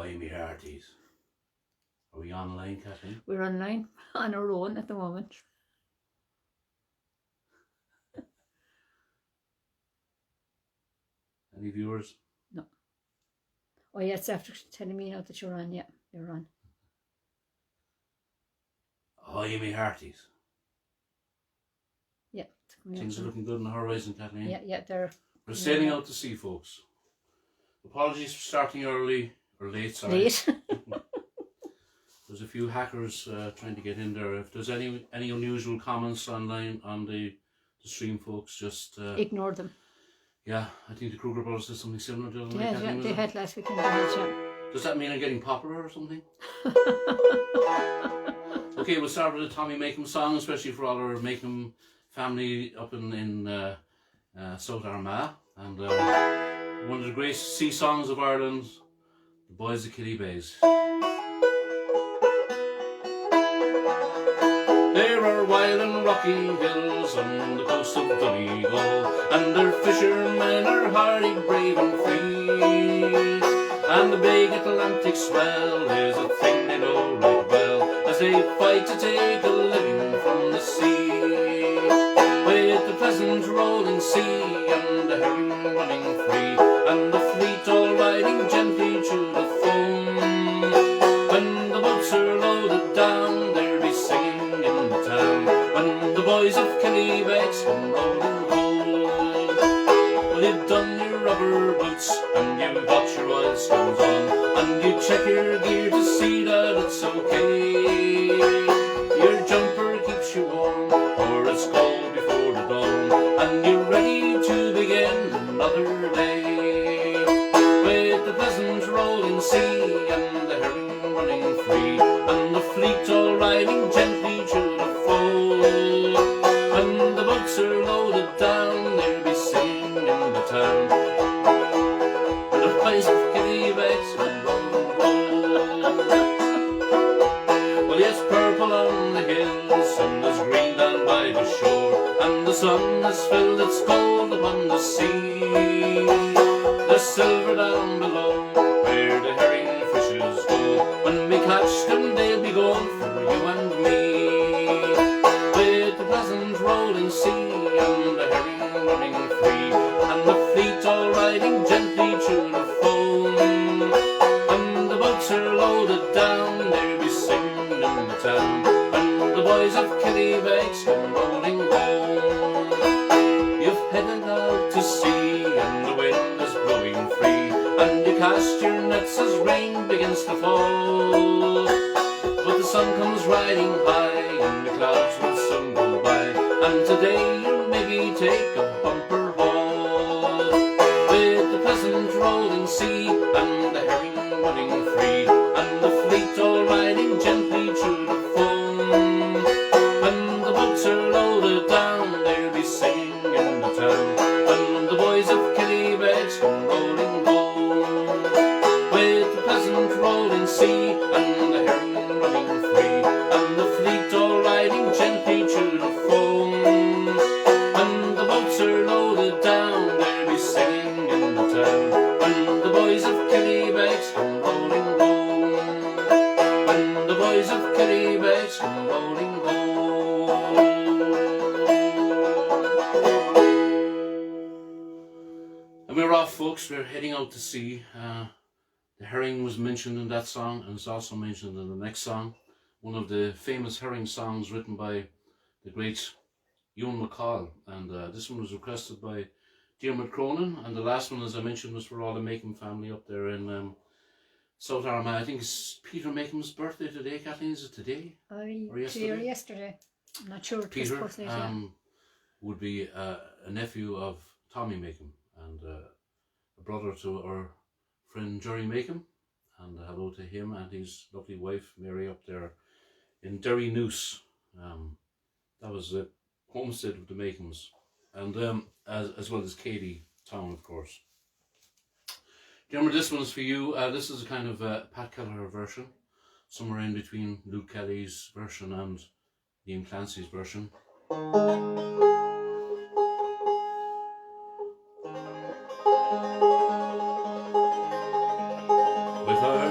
Hi, me hearties. Are we online, Kathleen? We're online on our own at the moment. Any viewers? No. Oh yeah, it's after telling me now that you're on. Yeah, you're on. Hi, me hearties. Yeah. Things are looking good on the horizon, Kathleen. Yeah, We're sailing out to sea, folks. Apologies for starting early or late. Sorry. Late. There's a few hackers trying to get in there. If there's any unusual comments online on the stream, folks, just ignore them. Yeah, I think the Kruger brothers did something similar to them. Yeah, they had last weekend. Does that mean I'm getting popular or something? Okay, we'll start with a Tommy Makem song, especially for all our Makem family up in South Armagh. And one of the great sea songs of Ireland, The Boys of Killy Bays. There are wild and rocky hills on the coast of Donegal, and their fishermen are hardy, brave and free. And the big Atlantic swell is a thing they know right well, as they fight to take a living from the sea. With the pleasant rolling sea and the herring running free, and the fleet all riding gently through the foam. When the boats are loaded down, they'll be singing in the town, when the boys of Kelleher come rolling home. Well, you've done your rubber boots and you've got your oilskins on, and you check your gear to see that it's okay. Your jumper keeps you warm, or it's cold before the dawn, and you're ready to begin another day. With the pleasant rolling sea and the herring running free, and the fleet all riding gently through the foam. When the boats are loaded down, they'll be singing in the town, with the place of Kelleher and roll. Well, yes, purple on the hills, and there's green down by the shore, and the sun has filled its gold upon the sea. There's silver down below, where the herring fishes go. When we catch them, they'll be going for you and me. With the pleasant rolling sea and the herring running free, and the fleet all riding gently through the foam. When the boats are loaded down, they'll be singing in the town, when the boys of Kelleher come rolling home. You've headed out to sea and the wind is blowing free, and you cast your nets as rain begins to fall. But the sun comes riding high and the clouds will soon go by, and today you'll maybe take a bumper haul. With the pleasant rolling sea and the herring running free, and the fleet all riding gently through the foam. When the boats are loaded down, they'll be singing in the town, when the boys of Kelleher come rolling home. With the pleasant rolling sea and the herring running free, and the fleet all riding gently through the foam. When the boats are loaded down, they'll be singing in the town, when the boys of Kelleher come rolling home. When the boys of Kelleher come rolling home. And we're off, folks. We're heading out to sea. The herring was mentioned in that song, and it's also mentioned in the next song, one of the famous herring songs written by the great Ewan MacColl. And this one was requested by Diarmuid Cronin, and the last one, as I mentioned, was for all the Makem family up there in South Armagh. I think it's Peter Makem's birthday today. Kathleen, is it today? Or yesterday? I'm not sure. Peter would be a nephew of Tommy Makem, and a brother to our friend Jerry Makem, and hello to him and his lovely wife Mary up there in Derry Noose. That was the homestead of the Makems, and as well as Katie Town, of course. Remember, this one is for you. This is a kind of Pat Kelleher version, somewhere in between Luke Kelly's version and Liam Clancy's version. With our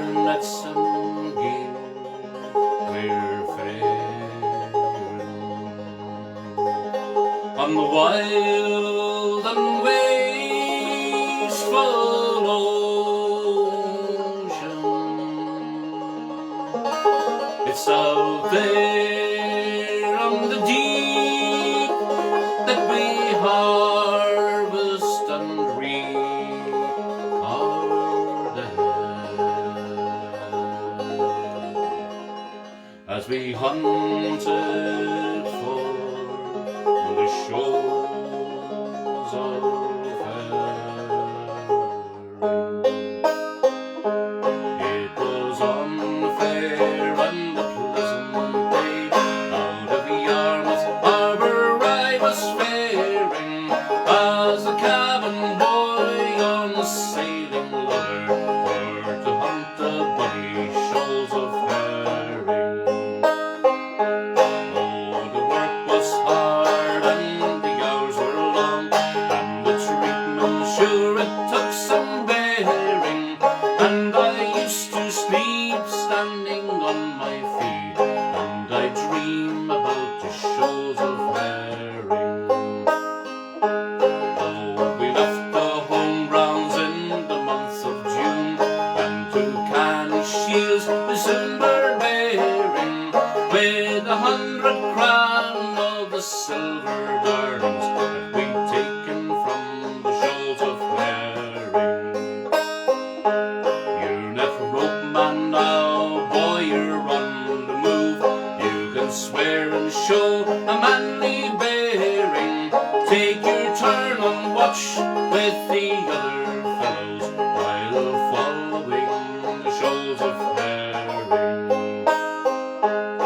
wild and wasteful ocean. It's out there on the deep that we harvest and reap our dead. As we hunted for the shores of Erin. It was unfair and a pleasant day. Out of Yarmouth harbour I was faring, as a cabin boy on a sailing lugger, for to hunt the bonny shoals of herring. Oh, the work was hard and the hours were long, and the treatment sure it took some bearing, and I used to sleep standing on my feet, and I dream about the shoals of herring. Oh, we left the home grounds in the month of June, and to Canny Shields we soon were bearing, with 100 crown of the silver darlings that we'd taken from the shoals of herring. You're net rope man now, boy, you're on the move. You can swear and show a manly bearing. Take your turn on watch with the other fellows, while following the shoals of herring.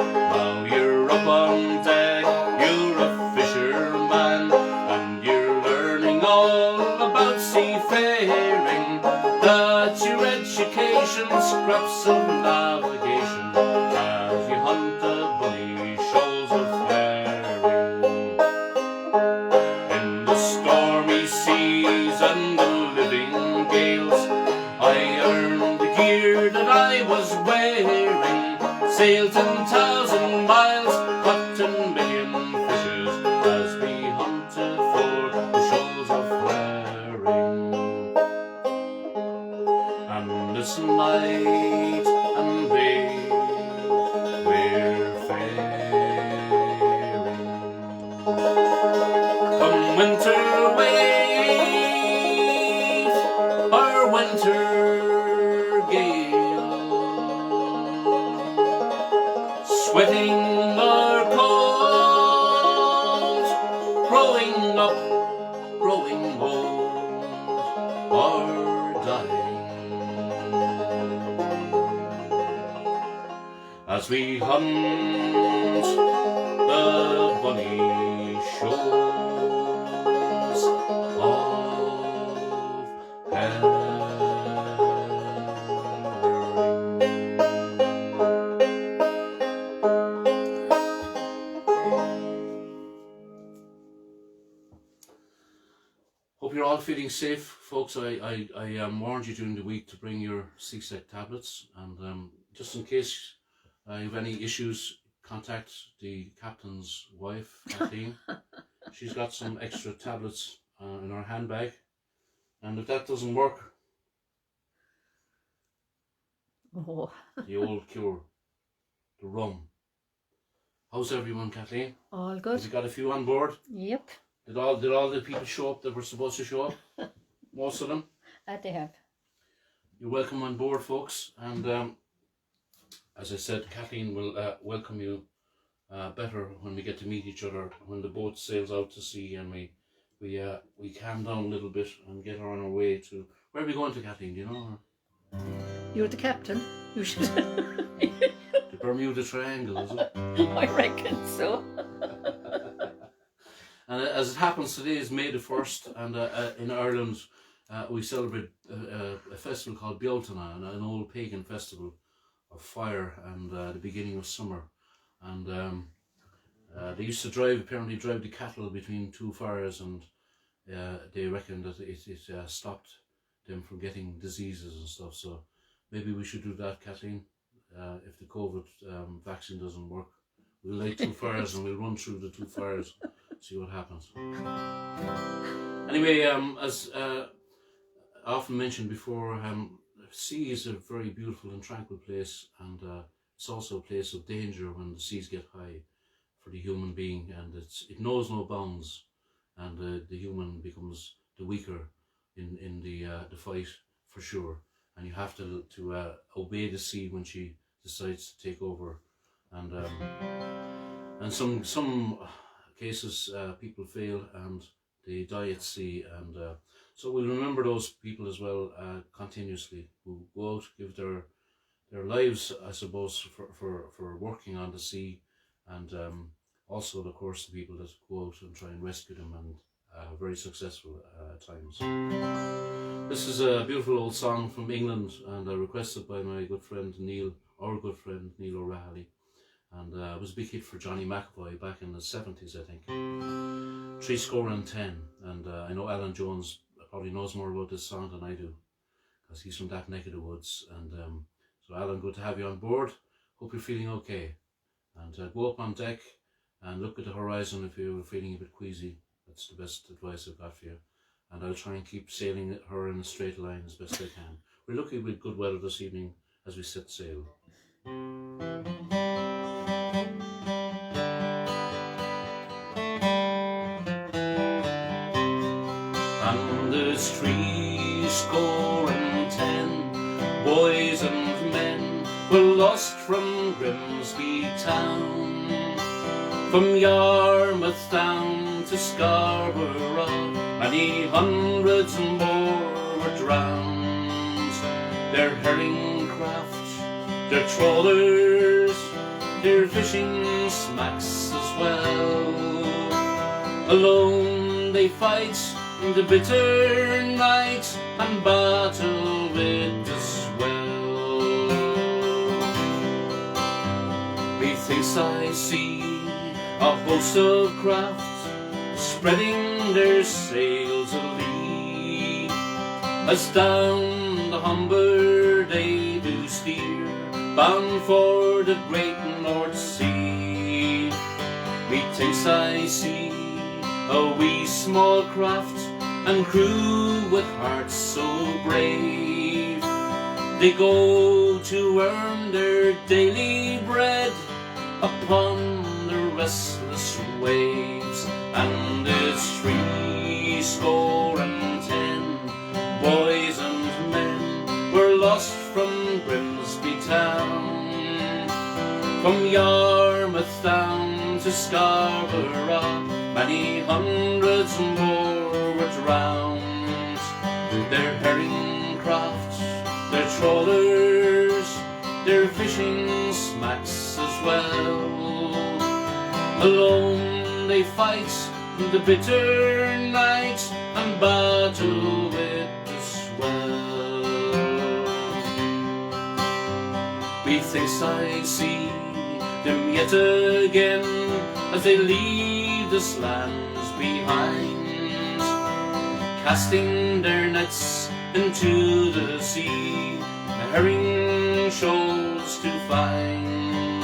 Now you're up on deck, you're a fisherman, and you're learning all about seafaring. That's your education, scraps of navigation, as you hunt the bonny shoals of herring. In the stormy seas and the living gales, I earned the gear that I was wearing, sailed 10,000 miles, caught 10 million fishes, as we hunted for the shoals of herring. And this night and day we're faring. Come winter wave or winter gale, sweating or cold, growing up, growing old, or dying, as we hunt the bonny shores of herring. Hope you're all feeling safe, folks. I warned you during the week to bring your CSEC tablets, and just in case you have any issues, contact the captain's wife, Kathleen. She's got some extra tablets in her handbag, and if that doesn't work, Oh, the old cure, the rum. How's everyone, Kathleen? all Have good. you got a few on board? Yep, Did all the people show up that were supposed to show up? Most of them? that they have. You're welcome on board, folks, and as I said, Kathleen will welcome you better when we get to meet each other, when the boat sails out to sea and we calm down a little bit and get her on our way to... Where are we going to, Kathleen, do you know? You're the captain. You should. The Bermuda Triangle, is it? I reckon so. And as it happens, today is May the 1st, and in Ireland we celebrate a festival called Bealtaine, an old pagan festival of fire and the beginning of summer. And they used to apparently drive the cattle between two fires, and they reckon that it stopped them from getting diseases and stuff. So maybe we should do that, Kathleen, if the COVID vaccine doesn't work. We'll light two fires and we'll run through the two fires see what happens. Anyway, as I often mentioned before, sea is a very beautiful and tranquil place, and it's also a place of danger when the seas get high for the human being, and it knows no bounds, and the human becomes the weaker in the fight, for sure. And you have to obey the sea when she decides to take over, and some cases people fail and they die at sea, and so we'll remember those people as well continuously, who go out, give their lives, I suppose, for working on the sea, and also, of course, the people that go out and try and rescue them, and very successful at times. This is a beautiful old song from England, and requested by my good friend Neil, our good friend Neil O'Reilly, and it was a big hit for Johnny McAvoy back in the 70s, I think. 70, and I know Alan Jones probably knows more about this song than I do, because he's from that neck of the woods. And so Alan, good to have you on board. Hope you're feeling okay, and go up on deck and look at the horizon if you're feeling a bit queasy. That's the best advice I've got for you, and I'll try and keep sailing her in a straight line as best I can. We're looking with good weather this evening as we set sail. And there's 70 boys and men were lost from Grimsby town, from Yarmouth down to Scarborough. Many hundreds more were drowned. Their herring craft, their trawlers, their fishing smacks as well. Alone they fight in the bitter night and battle with the swell. Methinks I see a host of craft spreading their sails alee, as down the Humber they do steer, bound for the great North Sea. Methinks I see a wee small craft and crew with hearts so brave. They go to earn their daily bread upon the restless waves, and it's 70 boys and men were lost from Grimsby town, from Yarmouth down to Scarborough. Many hundreds more were drowned. Their herring crafts, their trawlers, their fishing smacks as well. Alone they fight in the bitter night and battle with the swell. Methinks I see them yet again as they leave the lands behind, casting their nets into the sea, the herring shoals to find.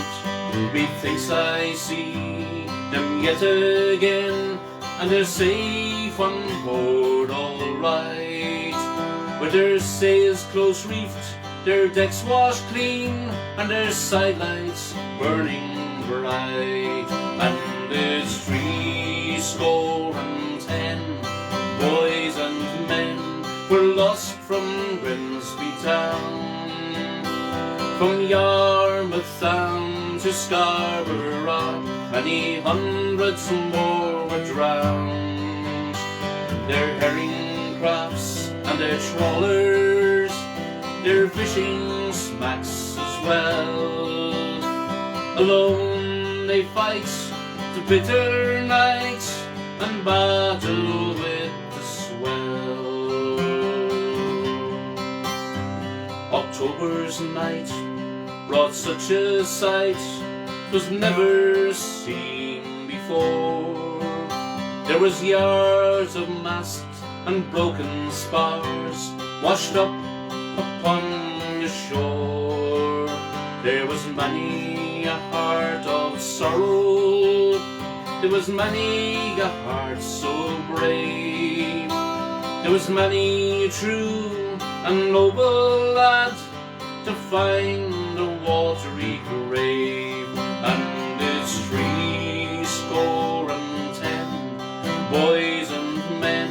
Methinks I see them yet again, and they're safe on board all right, with their sails close reefed, their decks washed clean, and their sidelights burning bright. And there's 70 boys and men were lost from Grimsby town, from Yarmouth down to Scarborough. Many hundreds more were drowned. Their herring crafts and their trawlers, their fishing smacks as well. Alone they fight the bitter night and battle with the swell. October's night brought such a sight 'twas never seen before. There was yards of mast and broken spars washed up upon the shore. There was many a heart of sorrow There was many a heart so brave, there was many a true and noble lad to find a watery grave, and it's 70 boys and men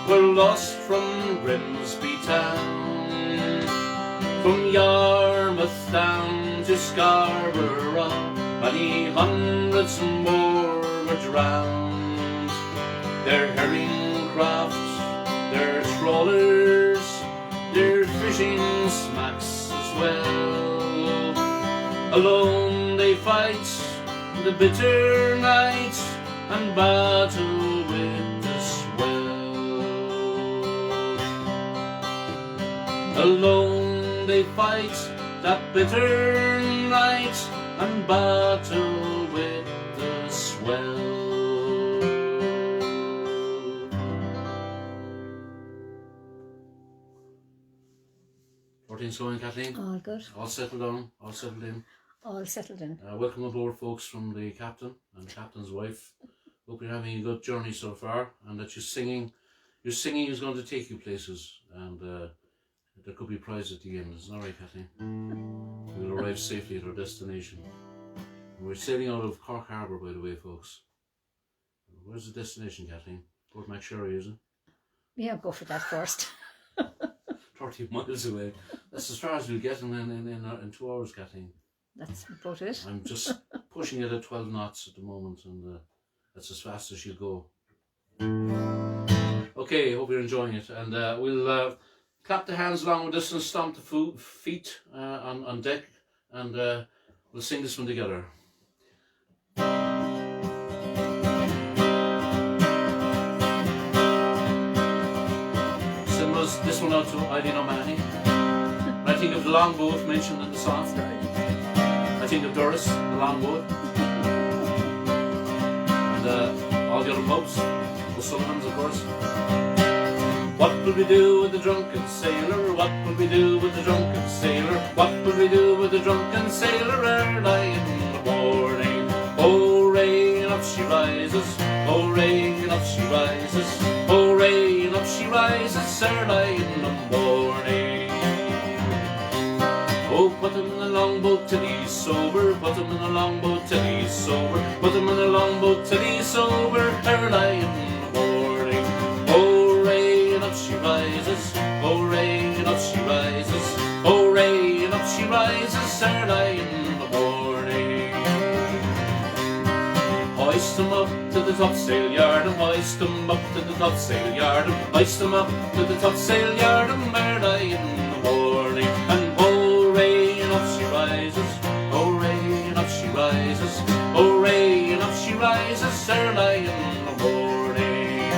were lost from Grimsby town, from Yarmouth down to Scarborough. Many hundreds more were drowned. Their herring crafts, their trawlers, their fishing smacks as well. Alone they fight the bitter night and battle with the swell. Alone they fight that bitter night and battle with the swell. 14's going, Kathleen? All good. All settled down, all settled in. All settled in. Welcome aboard, folks, from the captain and the captain's wife. Hope you're having a good journey so far, and that your singing is going to take you places, and there could be a prize at the end. Isn't that right, Kathleen? We'll arrive safely at our destination. We're sailing out of Cork Harbour, by the way, folks. Where's the destination, Kathleen? Port MacSherry, is it? Yeah, go for that first. 30 miles away. That's as far as we'll get in 2 hours, Kathleen. That's about it. I'm just pushing it at 12 knots at the moment, and that's as fast as she'll go. Okay, hope you're enjoying it, and we'll clap the hands along with us and stomp the feet on deck, and we'll sing this one together. Send this one out to Eileen O'Mahony. When I think of the longboat mentioned in the song, I think of Doris, the longboat, and all the other pubs, O'Sullivan's, of course. What will we do with the drunken sailor? What will we do with the drunken sailor? What will we do with the drunken sailor early in the morning? Oh, rain up she rises, oh, rain up she rises, oh, rain up she rises early in the morning. Oh, put him in the longboat till he's sober, put him in the longboat till he's sober, put him in the longboat till he's sober early in the morning. Oh, rain up she rises, oh, rain up she rises, oh, rain up she rises early in the morning. Hoist him up to the topsail yard, and hoist him up to the topsail yard, and hoist him up to the topsail yard, and early in the morning. And oh, rain up she rises, oh, rain up she rises, oh, rain up she rises early in the morning.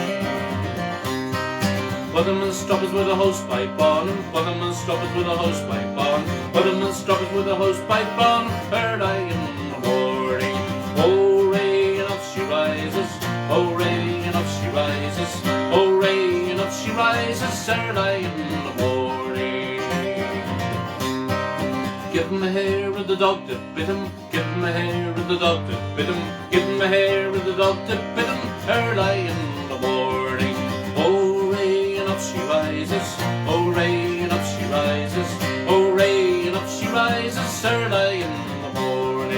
Put him in stoppers with a hosepipe on, and put him in stoppers with a hosepipe on, put him in stoppers with a hosepipe on early in the morning. Oh, rain up she rises, oh, rain up she rises, oh, rain up she rises early in the morning. Give him a hair of the dog that bit him, give him a hair of the dog that bit him, give him a hair of the dog that bit him early in the morning. Oh, rain up she rises, oh, rain up she rises, oh, rain up she rises early in the morning.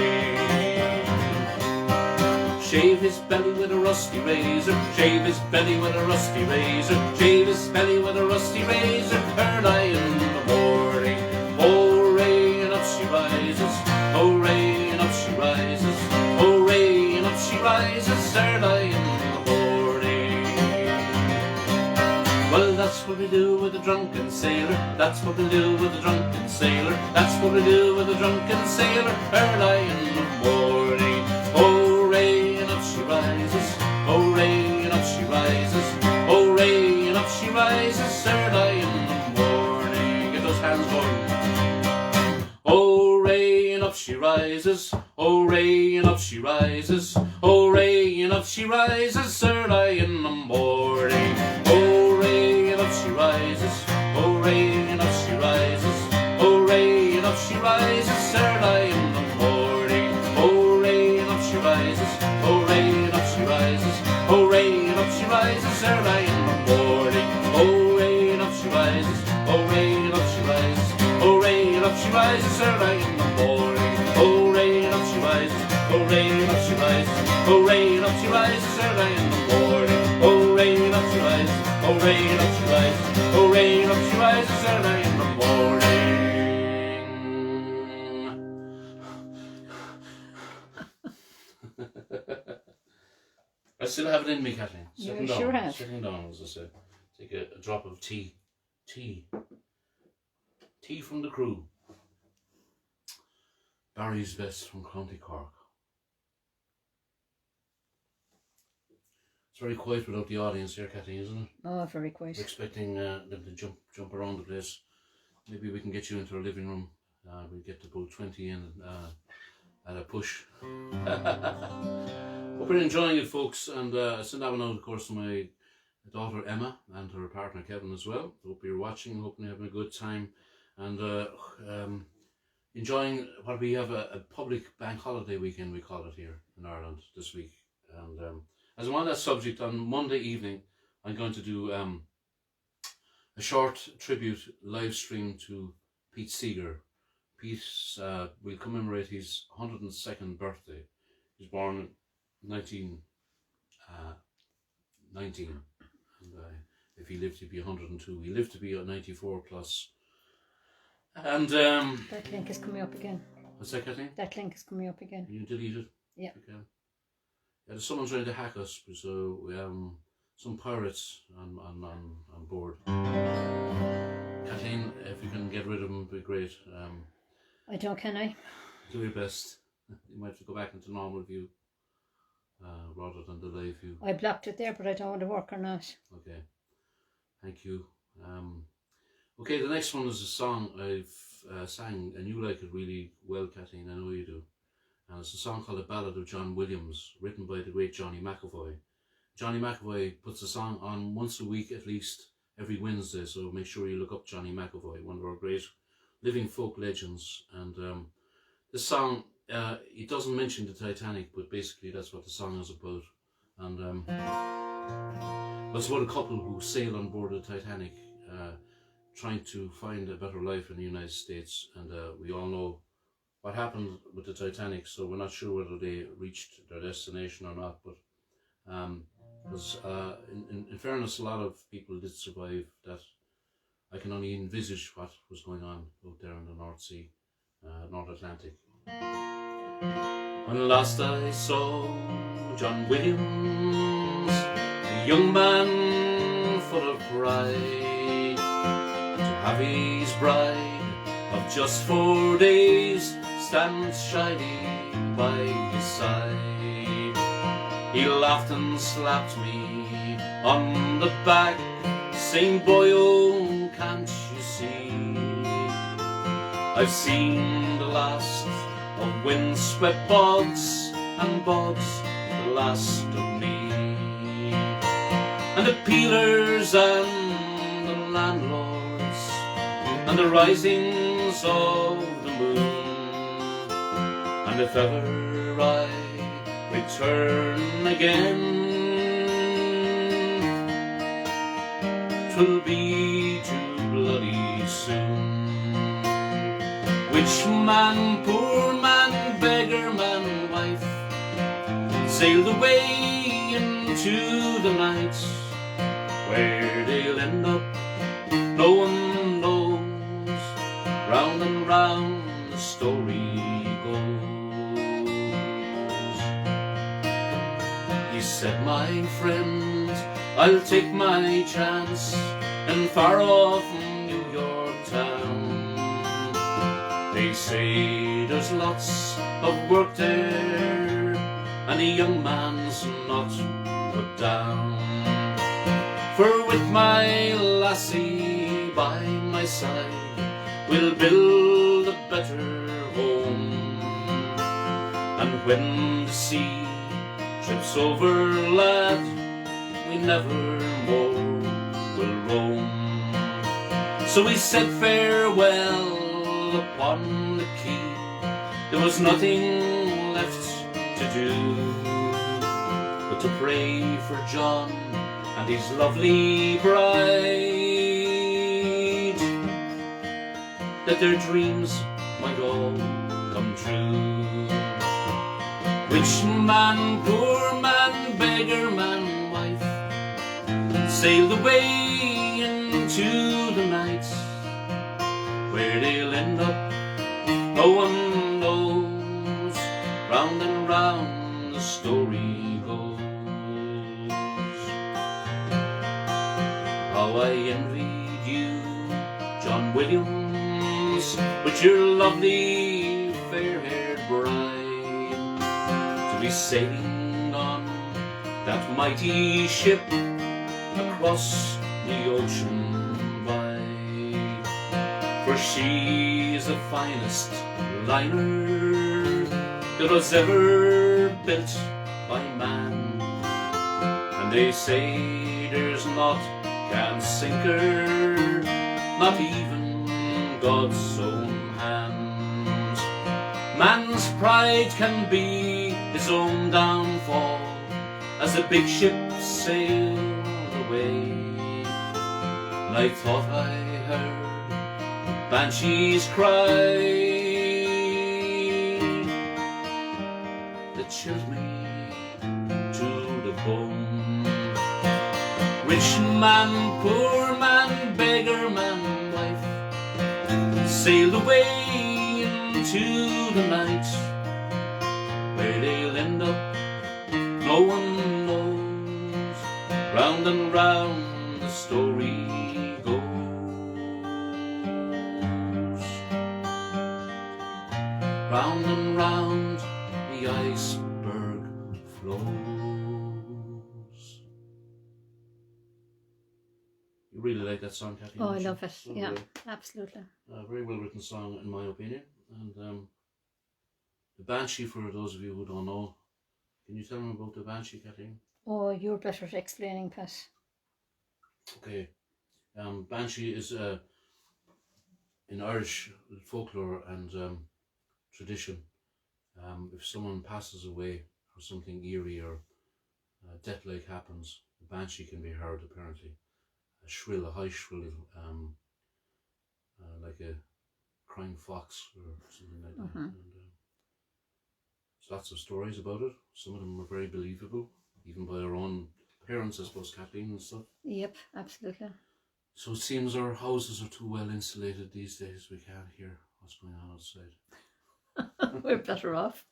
Shave his belly with a rusty razor, shave his belly with a rusty razor, shave his belly with a rusty razor early in the morning. Oh, rain up she rises, oh, rain up she rises, oh, rain up she rises early in the morning. Well, that's what we do with a drunken sailor, that's what we do with a drunken sailor, that's what we do with a drunken sailor early in the morning. Oh, rain up she rises, oh, rain up she rises, oh, rain up she rises early in the morning. Get those hands going. Oh, rain up she rises, oh, rain up she rises, oh, rain up she rises early in the morning. Oh, rain up she rises, oh, rain up she rises, oh, rain up she rises early in the morning. Oh, rain up she rises, oh, rain up she rises. right up she rises, oh right up she rises early in the morning. Oh right up she rises, oh right up she rises, oh right up she rises early in the morning. Oh right up she rises, oh right up she rises, oh right up she rises early in the morning. I still have it in me, Kathleen. You sure have. Sitting down, as I said. Take a drop of tea. Tea from the crew. Barry's Best from County Cork. It's very quiet without the audience here, Kathleen, isn't it? Oh, very quiet. We're expecting them to jump around the place. Maybe we can get you into our living room. We'll get about 20 in at a push. Hope you're enjoying it, folks. And I send that one out, of course, to my daughter Emma and her partner Kevin as well. Hope you're watching. Hope you're having a good time. And enjoying what we have a public bank holiday weekend, we call it here in Ireland this week. And as I'm on that subject, on Monday evening, I'm going to do a short tribute live stream to Pete Seeger. Pete will commemorate his 102nd birthday. He was born in 1919, and if he lived, he'd be 102. He lived to be 94 plus. And that link is coming up again. What's that, Kathleen? That link is coming up again. You delete it? Yeah. Okay. Yeah, someone's trying to hack us, so some pirates on board. Kathleen, if you can get rid of them, it'd be great. I don't, can I? Do your best. You might have to go back into normal view rather than the live view. I blocked it there, but I don't want to work or not. Okay. Thank you. Okay, the next one is a song I've sang, and you like it really well, Kathleen. I know you do. And it's a song called "A Ballad of John Williams," written by the great Johnny McAvoy. Johnny McAvoy puts a song on once a week at least, every Wednesday, so make sure you look up Johnny McAvoy, one of our great living folk legends. And this song, it doesn't mention the Titanic, but basically that's what the song is about. And it's about a couple who sail on board the Titanic, trying to find a better life in the United States. And we all know what happened with the Titanic, so we're not sure whether they reached their destination or not. But because in fairness, a lot of people did survive that. I can only envisage what was going on out there in the North Sea, North Atlantic. When last I saw John Williams, a young man full of pride, to have his bride of just 4 days stand shyly by his side, he laughed and slapped me on the back, saying, "Boy, oh, can't you see? I've seen the last of windswept bogs, and bogs the last of me, and the peelers and the landlords, and the risings of the moon. And if ever I return again, 'twill be too bloody soon. Which man, poor man, beggar man, wife, sailed away into the night? Where they'll end up, no one knows. Round and round the story goes. He said, "My friend, I'll take my chance in far off New York town. They say there's lots of work there, and a young man's not put down. For with my lassie by my side, we'll build a better home. And when the sea trips over, lad, we never more will roam." So we said farewell upon the quay. There was nothing left to do but to pray for John and his lovely bride. that their dreams might all come true. Rich man, poor man, beggar man, wife, sailed away into the night. Where they'll end up, no one knows. Round and round the story goes. How I envied you, John Williams, with your lovely fair-haired bride, to be sailing on that mighty ship across the ocean wide. For she's the finest liner that was ever built by man, and they say there's naught can sink her, not even God's own hand. Man's pride can be his own downfall as the big ships sail away. And I thought I heard banshees cry that chilled me to the bone. Rich man, poor man, beggar man, wife, sailed away into the night. Where they'll end up, no one knows. Round and round the story goes. Round and round the iceberg flows. You really like that song, Kathy? Oh, I love it. So, Yeah, absolutely. a very well written song, in my opinion. And the Banshee, for those of you who don't know, can you tell me about the Banshee, Kathleen? Oh, you're better at explaining, Pat. Okay. Banshee is in Irish folklore and tradition. If someone passes away or something eerie or death-like happens, the Banshee can be heard, apparently. A high shrill, like a crying fox or something like that. And, there's lots of stories about it. Some of them are very believable, even by our own parents, I suppose, Kathleen and stuff. Yep, absolutely. So it seems our houses are too well insulated these days. We can't hear what's going on outside. We're better off.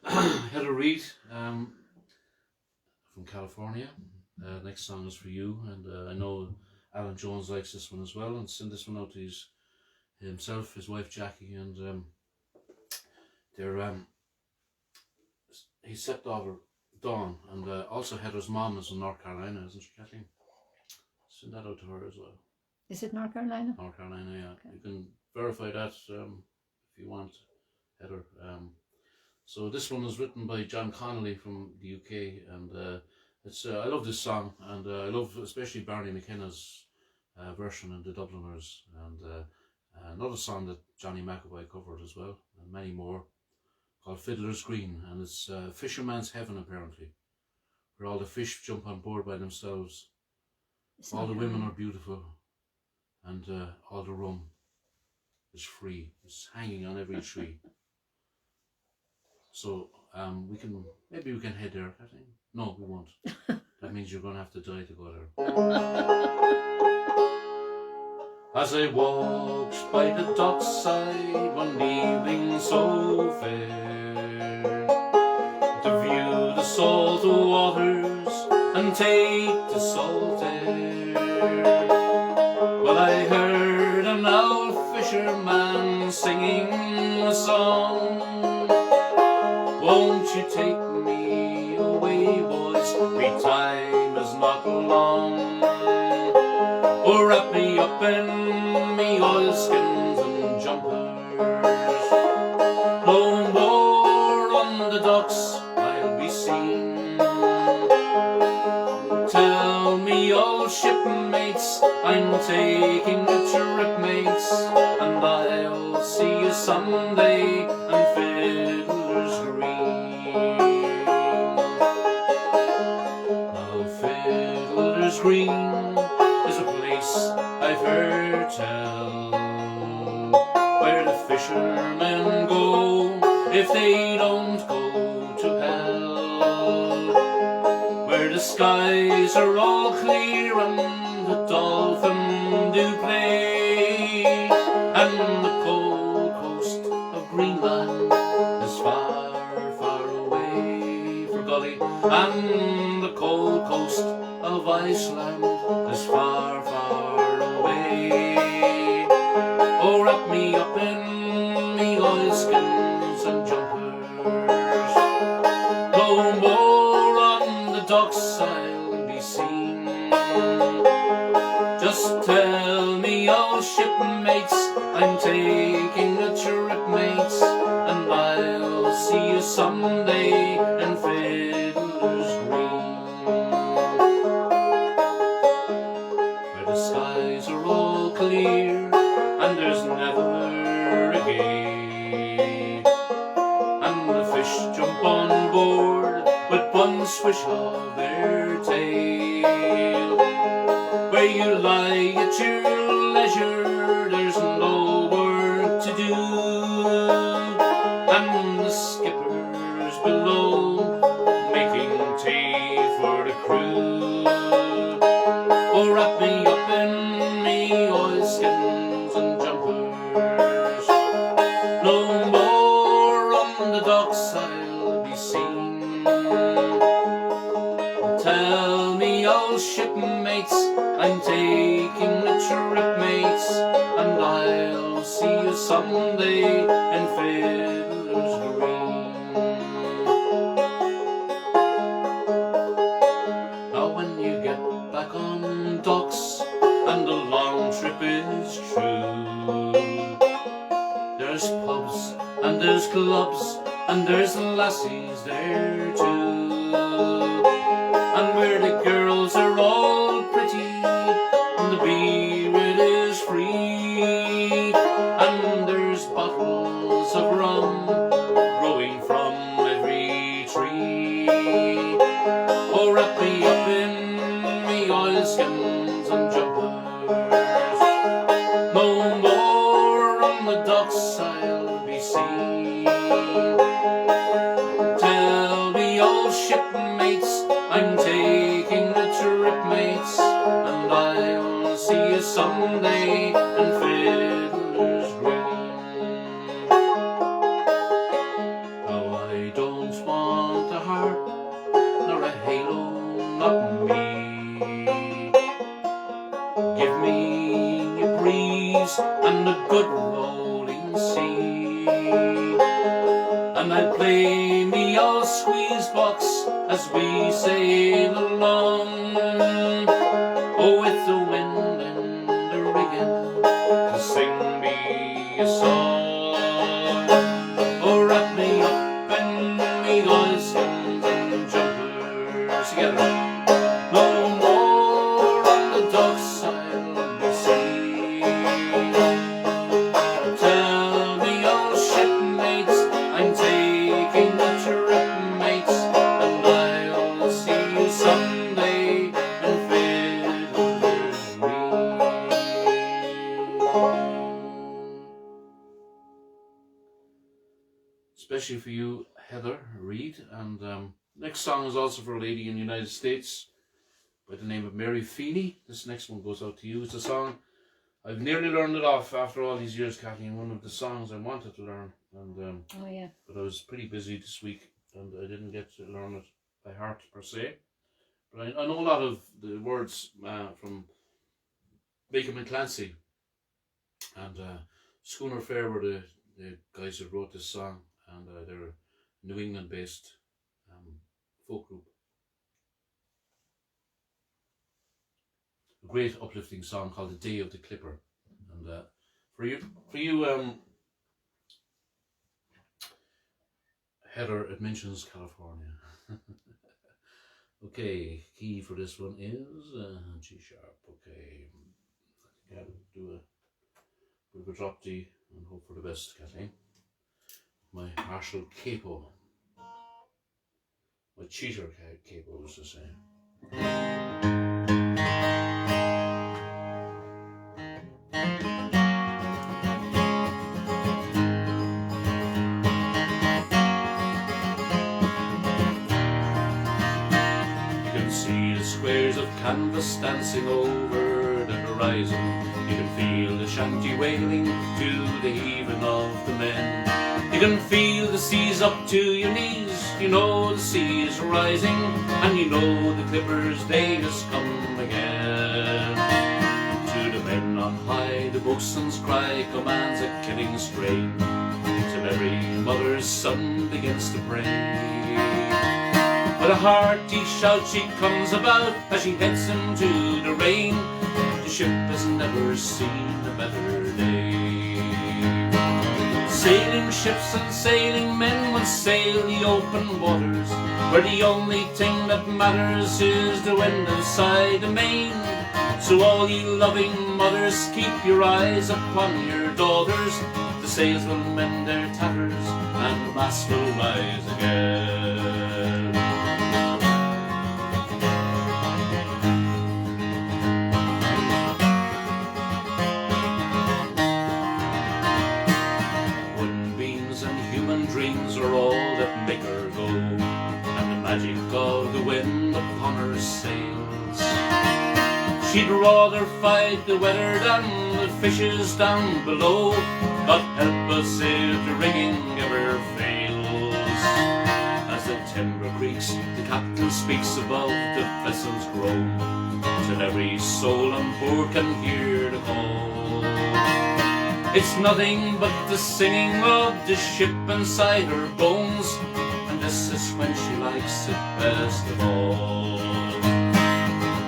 Heather Reid from California. Next song is for you, and I know Alan Jones likes this one as well, and send this one out to himself, his wife Jackie, and he stepped over Dawn, and also Heather's mom is in North Carolina, isn't she, Kathleen? Send that out to her as well. Is it North Carolina? North Carolina, yeah. Okay. You can verify that if you want, Heather. So this one was written by John Connolly from the UK, and I love this song, and I love especially Barney McKenna's version and the Dubliners, and another song that Johnny McAvoy covered as well, and many more, called Fiddler's Green, and it's Fisherman's Heaven, apparently, where all the fish jump on board by themselves, all the women are beautiful, and all the rum is free. It's hanging on every tree. So maybe we can head there, Kathleen. No, we won't. That means you're going to have to die to go there. As I walked by the dockside one evening so fair, to view the salt waters and take the salt air, well, I heard an old fisherman singing a song. Won't you take me away, boys? Me time is not long. Oh, wrap me up in me oilskins and jumpers. No more on the docks I'll be seen. Tell me, old shipmates, I'm taking a trip, mates, and I'll see you someday on Fiddler's Green. Now Fiddler's Green is a place I've heard tell if they don't go to hell, where the skies are all clear and the dolphin do play, and the cold coast of Greenland is far, far away, for golly, and the cold coast of Iceland is far, far away. Oh, wrap me up in me oilskins and jumpers, no more on the docks I'll be seen. Just tell me, oh shipmates, I'm taking a trip, mates, and I'll see you someday in Fiddler's Green, where the skies are all clear and there's never a gale, and the fish jump on board with one swish of their tail. Where you lie at your leisure, there's no work to do, and the skipper's below making tea for the crew. Oh, wrap me up in me oilskins and jumpers, no more on the docks I'll be seen. Tell me, oh shipmates, I'm taking a trip, mates, and I'll see you someday in Fiddler's Green. Now when you get back on docks and the long trip is true, there's pubs and there's clubs and there's lassies there too, and where the girls are all pretty and the beer it is free, and there's bottles of rum growing from every tree. Oh, wrap me up in me oilskins and jumpers, no more on the docks I'll be seen. Tell me, oh shipmates, I'm taking a trip, mates, and I'll see you someday in Fiddler's Green. Oh, I don't want a harp nor a halo, not me. Give me a breeze and a good rolling sea, and I'll play me old squeeze box as we sail along. Oh, with the wind in the rigging to sing me a song. Oh, wrap me up in me oilskins and jumpers together, no more on the docks I'll be seen. Tell me, oh shipmates, I'm taking a trip, mates, and I'll see you someday in Fiddler's Green. Especially for you, Heather Reid. And next song is also for a lady in the United States by the name of Mary Feeney. This next one goes out to you. It's a song I've nearly learned it off after all these years, Kathleen. One of the songs I wanted to learn, and Oh yeah. but I was pretty busy this week and I didn't get to learn it by heart per se. But I know a lot of the words from Bacon and Clancy, and Schooner Fair were the guys that wrote this song, and they're a New England based folk group. A great uplifting song called The Day of the Clipper. And for you Heather, it mentions California. Okay, key for this one is G sharp. Okay, I can do a bit of a drop D and hope for the best, Kathleen. My Marshall capo, my cheater capo, as to say. canvas dancing over the horizon. You can feel the shanty wailing to the heaving of the men. You can feel the seas up to your knees. You know the sea is rising, and you know the clippers' day has come again. To the men on high, the boatswain's cry commands a killing strain, till every mother's son begins to pray. With a hearty shout she comes about as she heads into the rain. The ship has never seen a better day. Sailing ships and sailing men will sail the open waters, where the only thing that matters is the wind inside the main. So all ye loving mothers, keep your eyes upon your daughters. The sails will mend their tatters, and the mast will rise again. Wooden beams and human dreams are all that make her go, and the magic of the wind upon her sails. She'd rather fight the weather than the fishes down below. God help us if the rigging ever fails. As the timber creaks, the captain speaks above the vessel's groan, till every soul on board can hear the call. It's nothing but the singing of the ship inside her bones, and this is when she likes it best of all.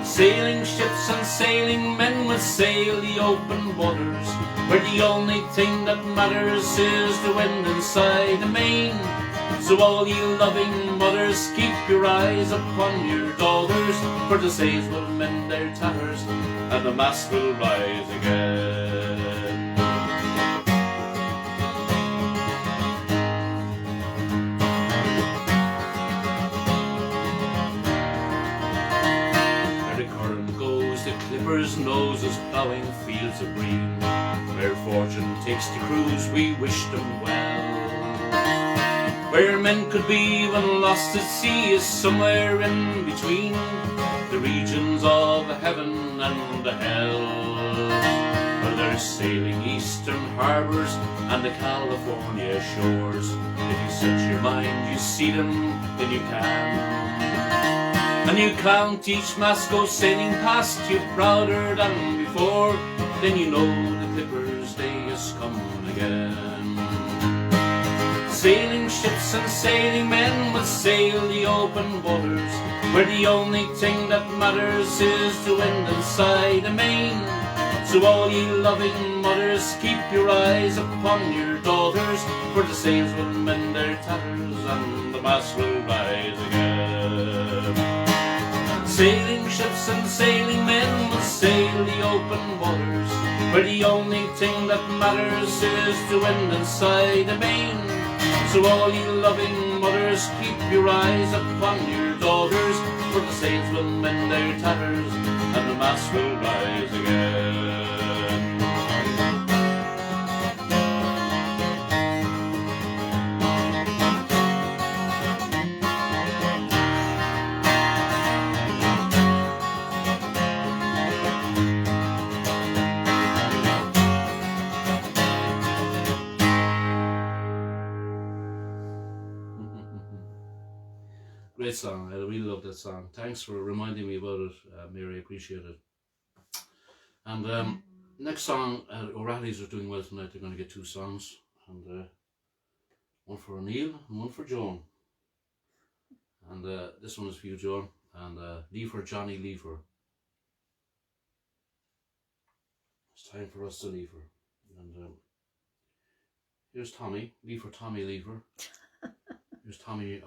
Sailing ships and sailing men will sail the open waters, where the only thing that matters is the wind inside the main. So all ye loving mothers, keep your eyes upon your daughters, for the sails will mend their tatters, and the mast will rise again. Clipper's noses ploughing fields of green, where fortune takes the crews we wish them well. Where men could be when lost at sea is somewhere in between the regions of heaven and the hell, where they're sailing eastern harbours and the California shores. If you set your mind you see them, then you can. And you count each mast go sailing past you prouder than before, then you know the clipper's day has come again. Sailing ships and sailing men will sail the open waters, where the only thing that matters is the wind inside the main. So all ye loving mothers, keep your eyes upon your daughters, for the sails will mend their tatters, and the mast will rise again. Sailing ships and sailing men will sail the open waters, where the only thing that matters is the wind inside the main. So all ye loving mothers, keep your eyes upon your daughters, for the sails will mend their tatters, and the mast will rise again. Great song. I really love that song. Thanks for reminding me about it, Mary. I appreciate it. And next song, O'Reilly's are doing well tonight. They're going to get 2 songs, and one for O'Neill and one for Joan. And this one is for you, Joan, and Leave for Johnny Lever. It's time for us to leave her. And here's Tommy. Leave for Tommy Lever. Here's Tommy,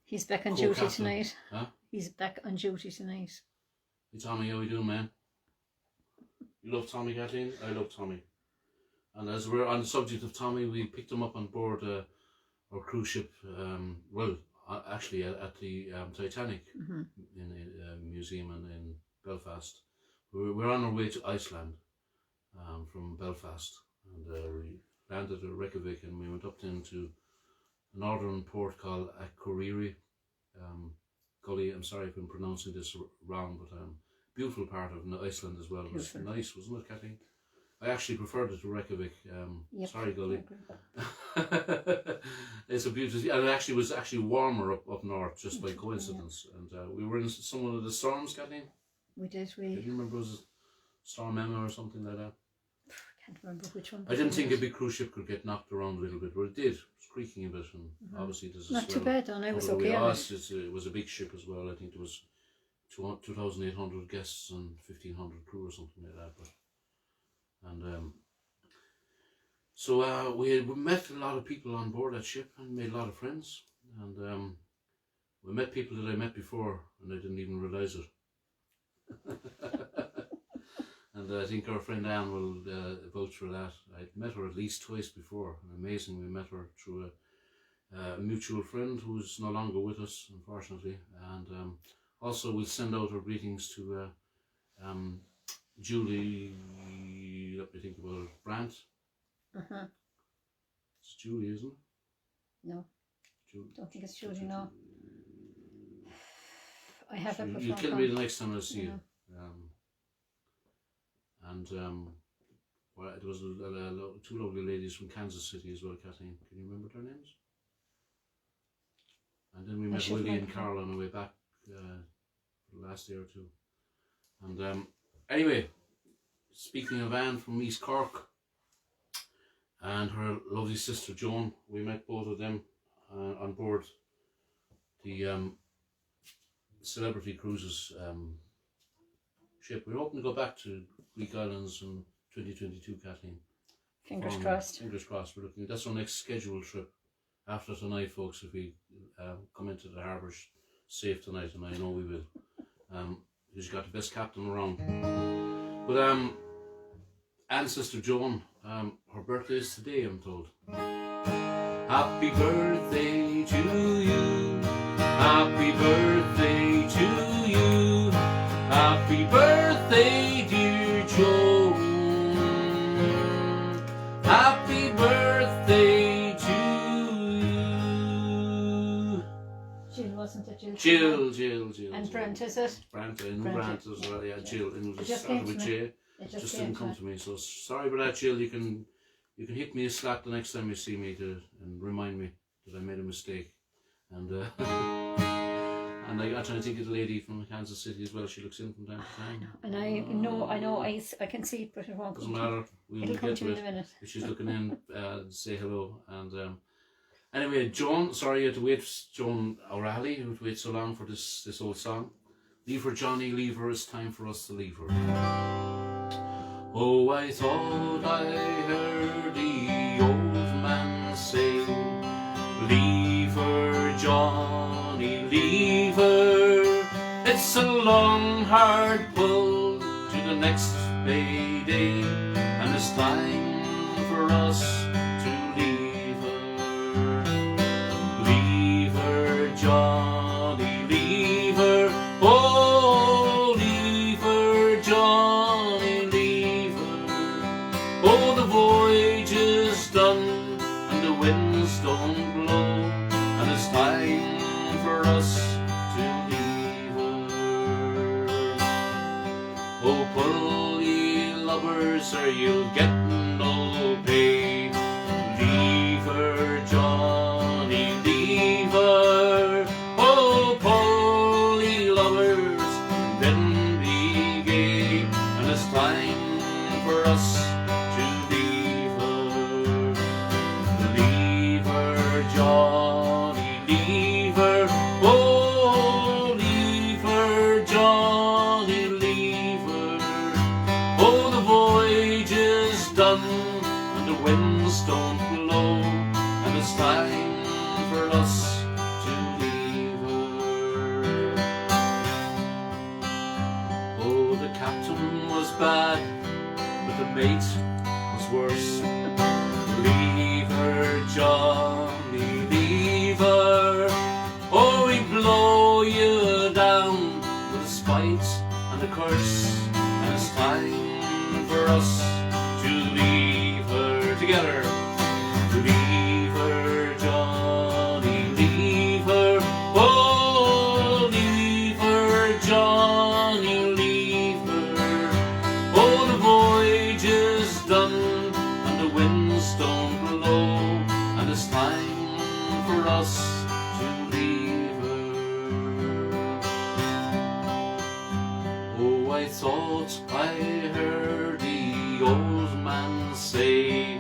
he's back on duty co-captain. tonight. Huh? He's back on duty tonight. Hey Tommy, how you doing, man? You love Tommy, Kathleen? I love Tommy. And as we're on the subject of Tommy, we picked him up on board our cruise ship, actually at the Titanic in the museum in Belfast. We're on our way to Iceland from Belfast, and we landed at Reykjavik, and we went up into a northern port called Akureyri, Gully. I'm sorry if I'm pronouncing this wrong, but beautiful part of Iceland as well. It was nice, wasn't it, Kathleen? I actually preferred it to Reykjavik. Yep, Sorry, Gully. I It's a beautiful, and it actually was warmer up north just by coincidence. Yeah. And we were in some of the storms, Kathleen. We did. Do you remember it was Storm Emma or something like that? I can't remember which one. I didn't think a big cruise ship could get knocked around a little bit, but it did. It was creaking a bit, and obviously there's not too bad. And I was okay. It was a big ship as well. I think there was 2,800 guests and 1,500 crew or something like that. So we met a lot of people on board that ship and made a lot of friends. And we met people that I met before, and I didn't even realise it. And I think our friend Anne will vouch for that. I'd met her at least twice before. Amazing, we met her through a mutual friend who's no longer with us, unfortunately. And also we'll send out our greetings to Julie, let me think about it, Brandt. It's Julie, isn't it? No. Julie. Don't think it's Julie, no. I have it. You'll kill me the next time I see you. Well, there was two lovely ladies from Kansas City as well, Kathleen. Can you remember their names? And then we met Willie and Carl on the way back the last day or two. And anyway, speaking of Anne from East Cork and her lovely sister Joan, we met both of them on board the Celebrity Cruises ship. We're hoping to go back to Greek Islands in 2022, Kathleen. Fingers crossed. Fingers crossed. We're looking. That's our next scheduled trip. After tonight, folks, if we come into the harbour safe tonight, and I know we will, because you got the best captain around. But Anne's sister Joan, her birthday is today, I'm told. Happy birthday to you. Happy birthday to you. Happy birthday, dear Joan. Happy birthday to you. Jill, wasn't it? Jill. And Brent, is it? Brent as well, yeah. Jill. And it just started with J. It just didn't come to me. So sorry about that, Jill. You can hit me a slap the next time you see me and remind me that I made a mistake. And and I'm trying to think of the lady from Kansas City as well. She looks in from time to time. And I know, I can see it, but it won't. Doesn't matter. It'll come to you in a minute. If she's looking in, say hello. And anyway, Joan, sorry you had to wait, Joan O'Reilly, you had to wait so long for this old song. Leave her, Johnny, leave her, it's time for us to leave her. Oh, I thought I heard the old man say, leave her, Johnny, leave her. It's a long, hard pull to the next payday, and it's time for us to leave her. Leave her, Johnny, leave her. Oh, leave her, Johnny, leave her. Oh, the voyage is done and the winds don't blow, and it's time for us to leave her. Oh, pull ye lubbers or you'll get no pay. Leave her, Johnny, leave her. Oh, pull ye lubbers, then be gay, and it's time for us to leave her. Leave her, Johnny, leave her. Oh, leave her, Johnny, leave her. Oh, the voyage is done and the winds don't blow, and it's time for us to leave her. Oh, the captain was bad, but the mate was worse. Leave her, Johnny, leave her. Oh, we blow you down with a spite and a curse, and it's time for us to leave her together. Leave her, Johnny, leave her. Oh, leave us to leave her. Oh, I thought I heard the old man say,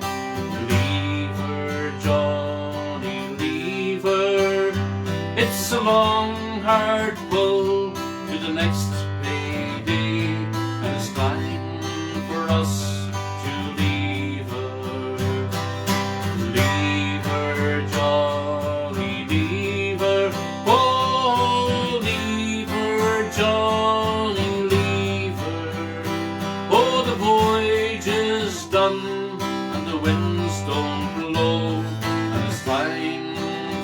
leave her, Johnny, leave her. It's a long, hard pull to the next payday, and it's time for us to leave her. Leave her, Johnny, leave her. Oh, leave her, Johnny, leave her. Oh, the voyage is done and the winds don't blow, and it's time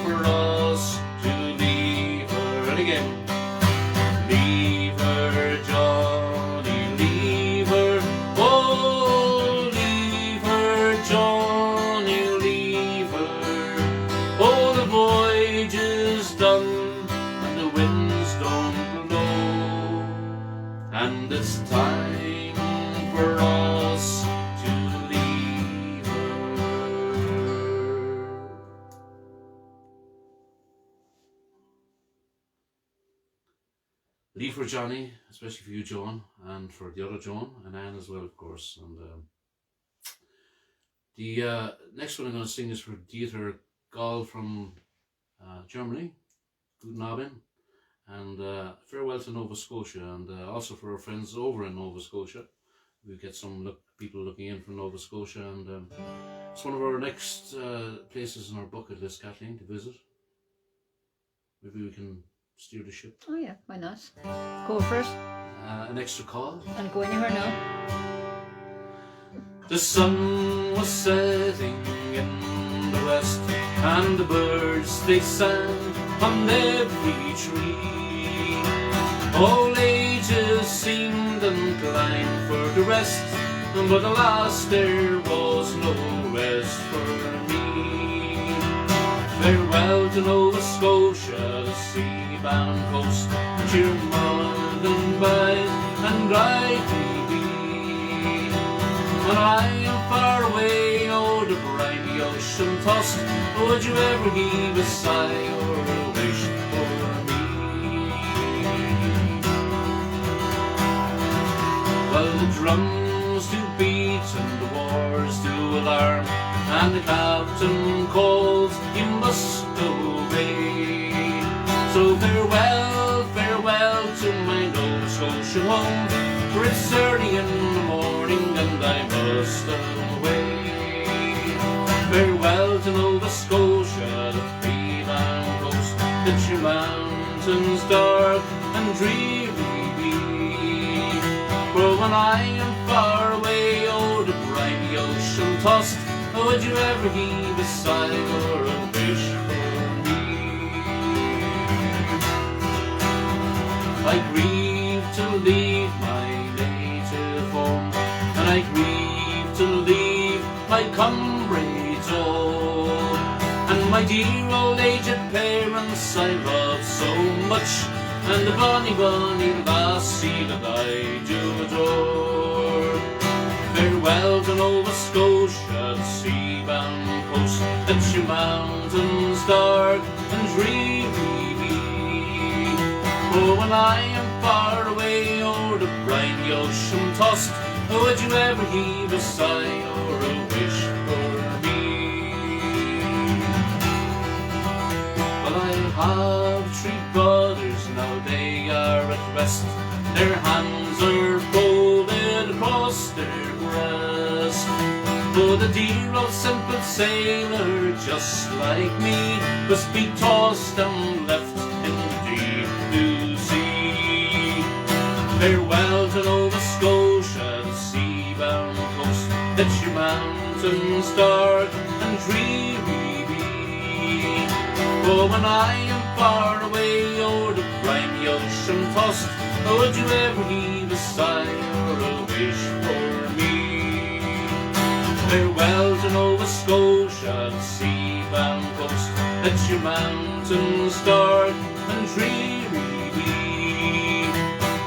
for us to leave her. And again, leave her, Johnny, leave her. Oh, leave her, Johnny, leave her. Oh, the voyage is done and the winds don't blow, and it's time for us to leave her. Leave her, Johnny, especially for you, Joan, and for the other Joan, and Anne as well, of course. And the next one I'm going to sing is for Dieter Gall from Germany, Guten Abend, and farewell to Nova Scotia, and also for our friends over in Nova Scotia. We get some people looking in from Nova Scotia, and it's one of our next places on our bucket list, Kathleen, to visit. Maybe we can steer the ship. Oh yeah, why not? Go for it. An extra call. And go anywhere now. The sun was setting in the west, and the birds they sang on every tree. All ages seemed inclined for the rest, but alas, there was no rest for me. Farewell to Nova Scotia, the sea-bound coast, and cheer Mulligan by and ride me be. When I am far away, oh, the briny ocean tossed, would you ever heave a sigh or a wish for me? Well, the drums do beat and the wars do alarm, and the captain calls, you must obey. So farewell, farewell to my Nova Scotia home, for it's early in the morning and I must away. Farewell to Nova Scotia, the free-bound coast, that your mountains dark and dreary be. For when I am far away, oh, the briny ocean tossed, would you ever heave a sigh or a wish for me? I grieve to leave my native home, and I grieve to leave my comrades all, and my dear old aged parents I love so much, and the bonny, bonny lassie that I do adore. Farewell to Nova Scotia, the sea-bound coast, that your mountains dark and dreary be. Oh, when I am far away, o'er the briny ocean tossed, would you ever heave a sigh or a wish for me? Well, I have 3 brothers, now they are at rest, their hands are folded across their breast. Though the dear old simple sailor, just like me, must be tossed and left in the deep blue sea. Farewell to Nova Scotia, the sea-bound coast, that your mountains dark and dreary be. For when I am far away, o'er the briny ocean tossed, would you ever heave a sigh or a wish for me? Farewell to Nova Scotia, the sea-bound coast, that your mountains dark and dreary be.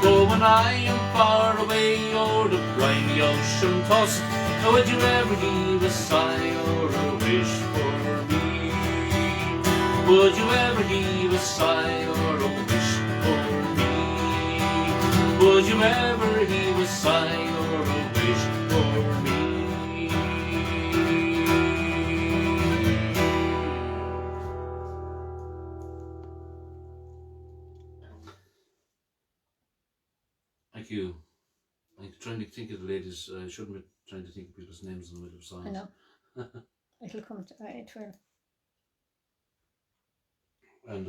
For when I am far away, o'er the briny ocean tossed, would you ever heave a sigh or a wish for me? Would you ever heave a sigh or a wish for me? Would you ever heave a sigh or a wish for me? Thank you. I'm trying to think of the ladies. I shouldn't be trying to think of people's names in the middle of songs. I know. It'll come to it will. And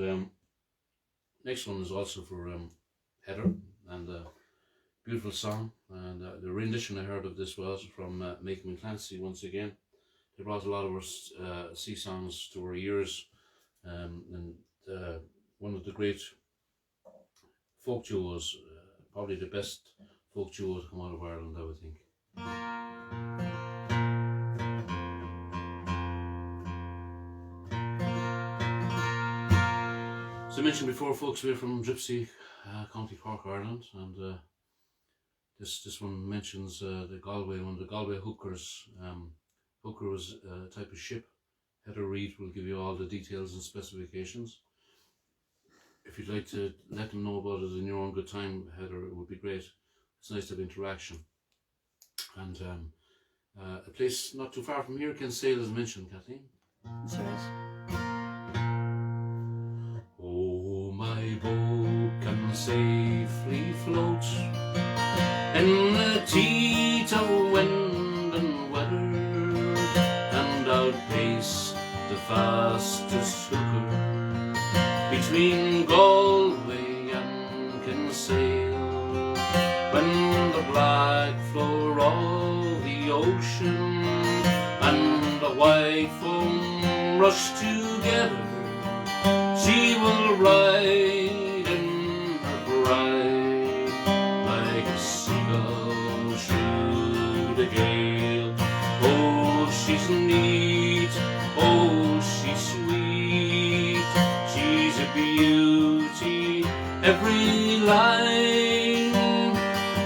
next one is also for Heather, and beautiful song. And the rendition I heard of this was from Macon and Clancy once again. They brought a lot of our sea songs to our ears, and one of the great folk duos, probably the best folk duo to come out of Ireland, I would think. As I mentioned before, folks, we're from Gypsy, County Cork, Ireland, and this one mentions the Galway, one of the Galway hookers. Hooker was a type of ship. Heather Reid will give you all the details and specifications. If you'd like to let them know about it in your own good time, Heather, it would be great. It's nice to have interaction. And a place not too far from here, Kinsale is mentioned, Kathleen. That's right. Oh, my boat can safely float in the teeth of wind and weather, and outpace the fastest hooker between Galway and Kinsale. When the black floor of the ocean and the white foam rush together, she will ride in her pride like a seagull through the gale. Oh, she's neat, oh, she's sweet, she's a beauty, every line.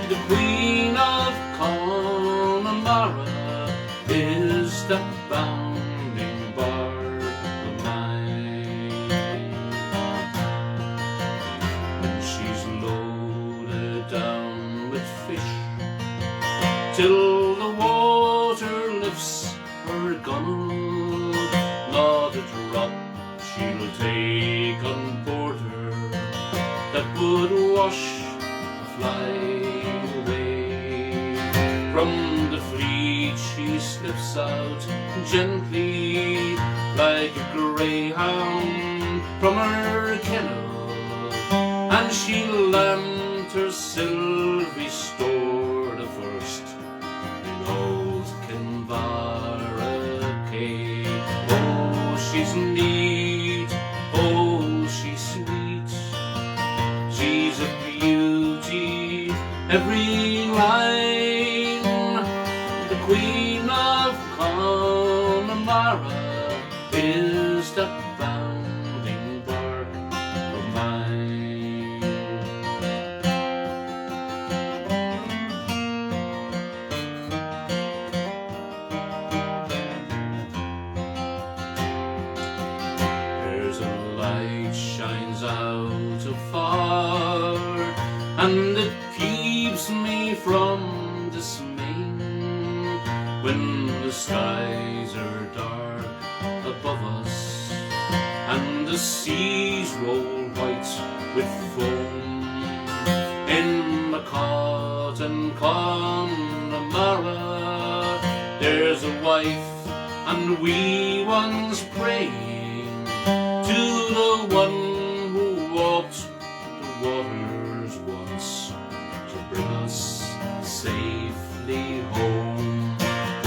The Queen of Connemara is the bounding bark of mine. When she's loaded down with fish till the water lifts her gunwale, not a drop she'll take on board her that would wash a fly away. From the fleet she slips out gently like a greyhound from her kennel, and she'll land her silvery store the first in old Kinvara Quay. Oh, she's neat, oh, she's sweet, she's a beauty, every line. The Queen of Connemara is the bounding bark of mine. There's a light shines out afar, and it keeps me from dismaying when the skies are dark above us and the seas roll white with foam. In Macott and Connemara there's a wife and wee ones praying to the one who walked the waters once to bring us safely home.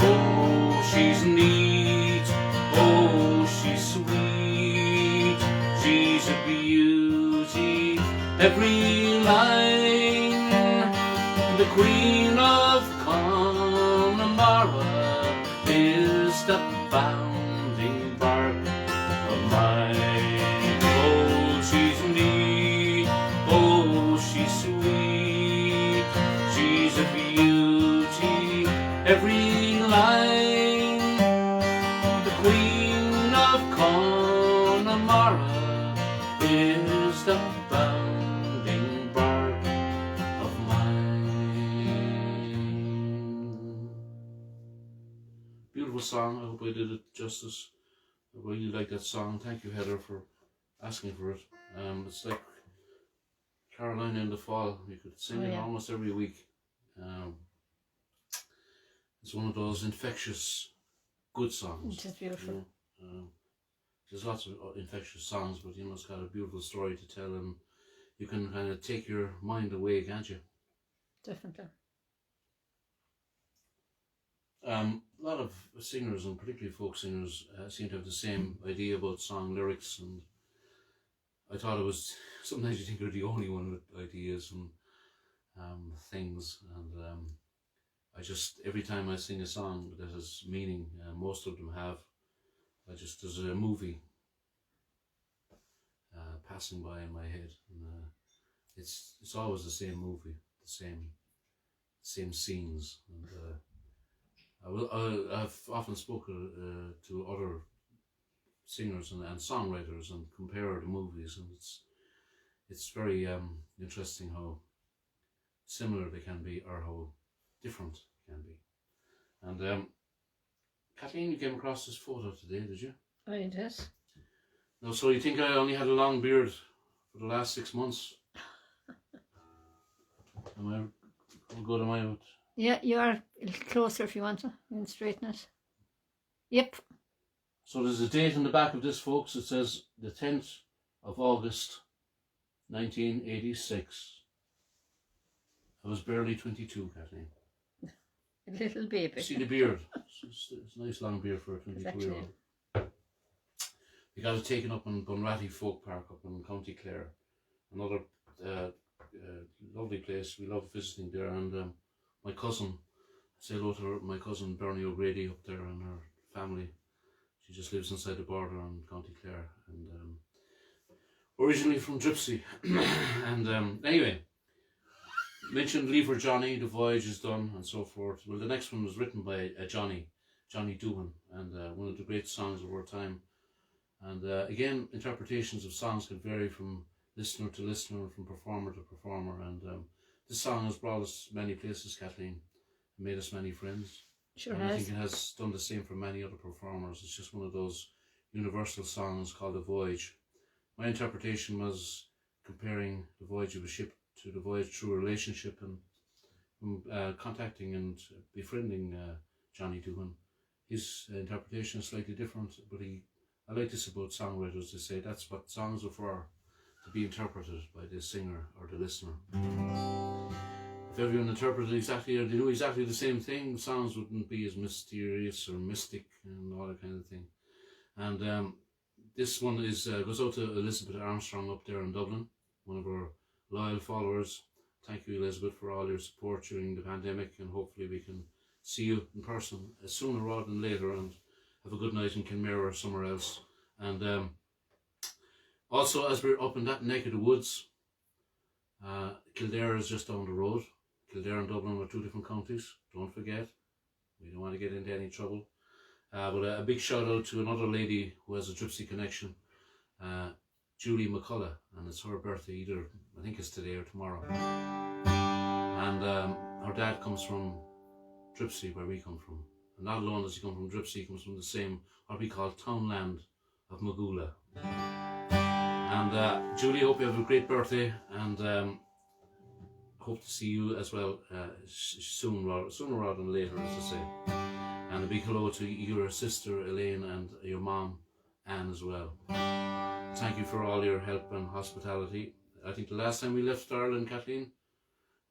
Oh, she's neat, oh, she's sweet, she's a beauty, every line. The Queen of Connemara is the bounding bark of mine. Oh, she's neat, oh, she's sweet, she's a beauty, every line. The Queen of Connemara Laura is the bounding bark of mine. Beautiful song. I hope I did it justice. I really like that song. Thank you, Heather, for asking for it. It's like Carolina in the Fall. You could sing it almost every week. It's one of those infectious, good songs. It is beautiful. You know? There's lots of infectious songs, but you know, it's got a beautiful story to tell, and you can kind of take your mind away, can't you? Definitely. A lot of singers, and particularly folk singers, seem to have the same idea about song lyrics, and I thought it was, sometimes you think you're the only one with ideas and things, and I just, every time I sing a song that has meaning, most of them have, there's a movie passing by in my head, and it's always the same movie, the same scenes, and I've often spoken to other singers and songwriters and compare the movies, and it's very interesting how similar they can be or how different they can be. And Kathleen, you came across this photo today, did you? Oh, it is. No, so you think I only had a long beard for the last 6 months? Am I good? Am I? Yeah, you are a little closer if you want to. You can straighten it. Yep. So there's a date on the back of this, folks. It says the 10th of August, 1986. I was barely 22, Kathleen. A little baby. See the beard? It's a nice long beard for a 22-year-old. We got it taken up in Bunratty Folk Park up in County Clare. Another lovely place. We love visiting there. And my cousin, say hello to my cousin Bernie O'Grady up there and her family. She just lives inside the border in County Clare. And originally from Dripsey. And anyway, mentioned Lever Johnny, The Voyage is Done, and so forth. Well, the next one was written by Johnny Doohan, and one of the great songs of our time. And again, interpretations of songs can vary from listener to listener, from performer to performer. And this song has brought us many places, Kathleen, and made us many friends. Sure and has. I think it has done the same for many other performers. It's just one of those universal songs called The Voyage. My interpretation was comparing the voyage of a ship to the voyage through a relationship, and contacting and befriending Johnny Doohan. His interpretation is slightly different, but I like this about songwriters. They say that's what songs are for, to be interpreted by the singer or the listener. If everyone interpreted exactly, or they knew exactly the same thing, songs wouldn't be as mysterious or mystic and all that kind of thing. And this one is goes out to Elizabeth Armstrong up there in Dublin, one of our loyal followers. Thank you, Elizabeth, for all your support during the pandemic, and hopefully we can see you in person sooner rather than later, and have a good night in Kelleher or somewhere else. And also, as we're up in that neck of the woods, Kelleher is just down the road. Kelleher and Dublin are two different counties, don't forget. We don't want to get into any trouble. But a big shout out to another lady who has a Dripsey connection, Julie McCullough, and it's her birthday either, I think it's today or tomorrow. And her dad comes from Dripsey, where we come from. And not alone does he come from Dripsey, he comes from the same, what we call townland of Magoola. And Julie, hope you have a great birthday, and hope to see you as well sooner rather than later, as I say. And a big hello to your sister Elaine and your mom Anne as well. Thank you for all your help and hospitality. I think the last time we left Ireland, Kathleen,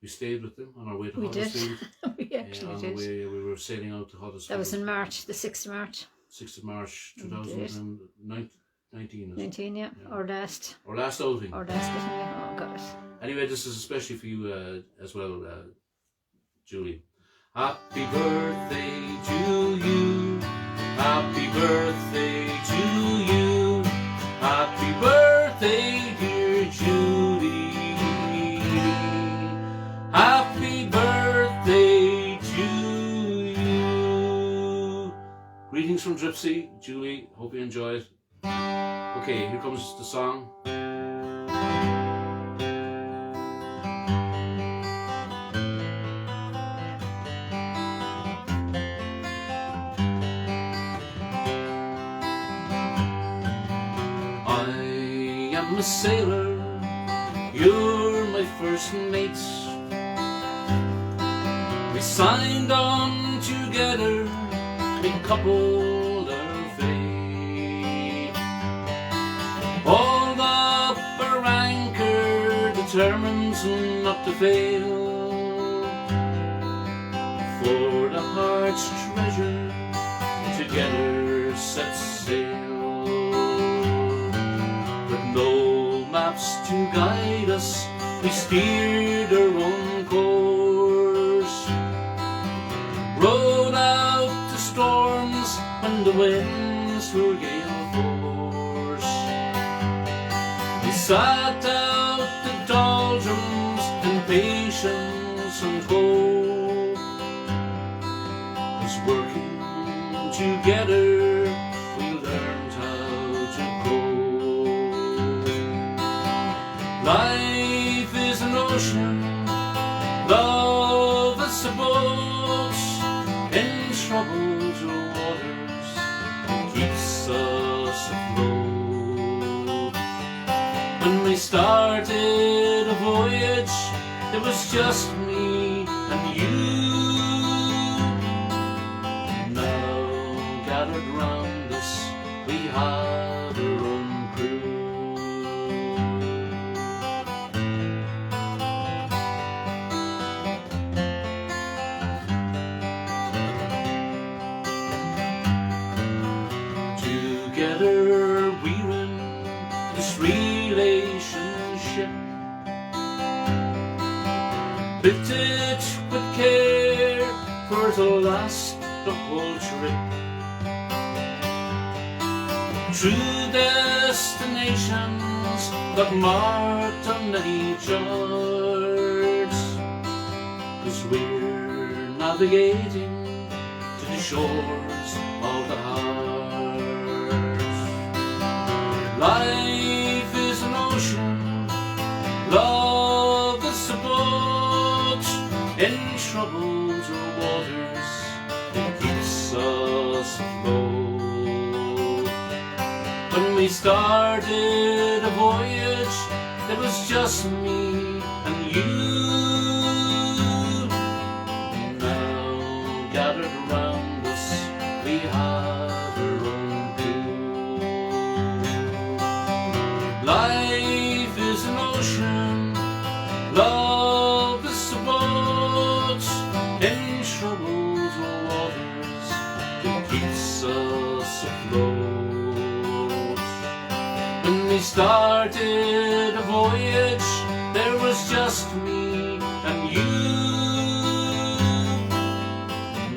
we stayed with them on our way to Huddersfield. We actually did. On the way we were sailing out to Huddersfield. That was in March, the 6th of March. 6th of March 2019. 19, yeah. Our last outing. Our last little, yeah. Oh, God. Anyway, this is especially for you as well, Julie. Happy birthday to you. Happy birthday to you. Happy birthday, dear Julie. Happy birthday to you. Greetings from Dripsey. Julie, hope you enjoy it. Okay, here comes the song. I am a sailor, you're my first mate. We signed on together, we coupled our fate. Hauled up our anchor, determined not to fail. For the heart's treasure, together set sail. With no maps to guide us, we steered our own course. Rode out the storms when the winds were gale force. We sat out the doldrums in patience and hope. 'Cause working together we learned how to cope. Life is an ocean, love is a boat. In troubled waters, it keeps us afloat. When we started a voyage, it was just me and you. Now gathered round us, we have our own crew. Together we're in this relationship, built it with care for to last the whole trip. True destinations that marked on many charts, 'cause we're navigating to the shores of the heart. Life is an ocean, love is a boat. In troubled waters, it keeps us afloat. When we started a voyage, it was just me and you. Now gathered around us, we have our own view. Life is an ocean, love is a boat. In troubled waters, it keeps us afloat. When we started a voyage, there was just me and you.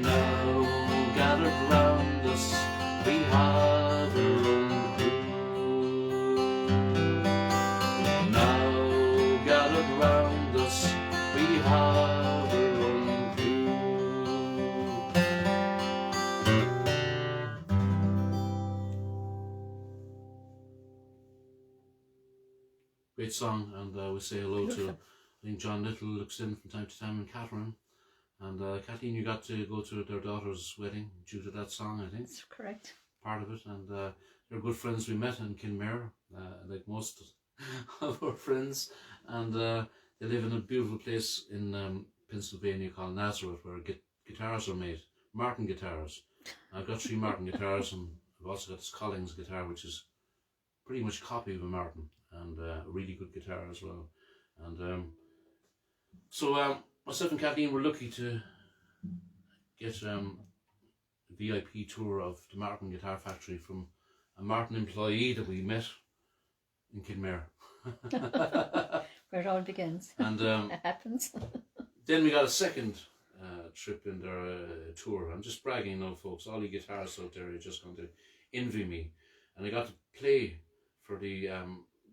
Now gathered round us, we have our own crew. Now gathered round us, we have our own crew. Great song, and we say hello to, I think John Little looks in from time to time, and Catherine. And Kathleen, you got to go to their daughter's wedding due to that song, I think. That's correct. Part of it, and they're good friends we met in Kelleher, like most of our friends, and they live in a beautiful place in Pennsylvania called Nazareth, where guitars are made, Martin guitars. I've got 3 Martin guitars, and I've also got this Collins guitar, which is pretty much a copy of a Martin, and a really good guitar as well. And so myself and Kathleen were lucky to get a VIP tour of the Martin Guitar Factory from a Martin employee that we met in Kelleher. Where it all begins. And It happens. then we got a second trip in their tour. I'm just bragging now, folks. All the guitarists out there are just going to envy me. And I got to play for the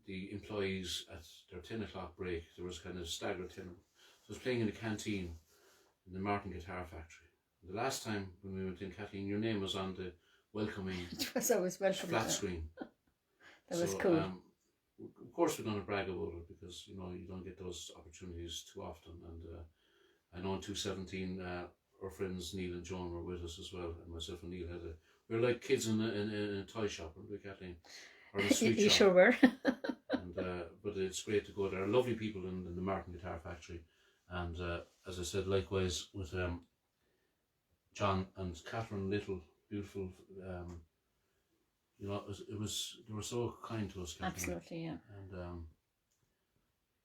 employees at their 10 o'clock break. There was kind of staggered 10. So I was playing in the canteen in the Martin Guitar Factory. The last time when we went in, Kathleen, your name was on the welcoming It was always welcome. flat screen. That was So, cool. of course, we're going to brag about it because you don't get those opportunities too often. And I know in 2017, our friends Neil and Joan were with us as well, and myself and Neil we were like kids in a toy shop, weren't we, Kathleen? Or in a sweet You shop. sure were. And but it's great to go there. Lovely people in the Martin Guitar Factory, and as I said, likewise with John and Catherine Little, beautiful. They were so kind to us, Catherine. Absolutely, yeah. And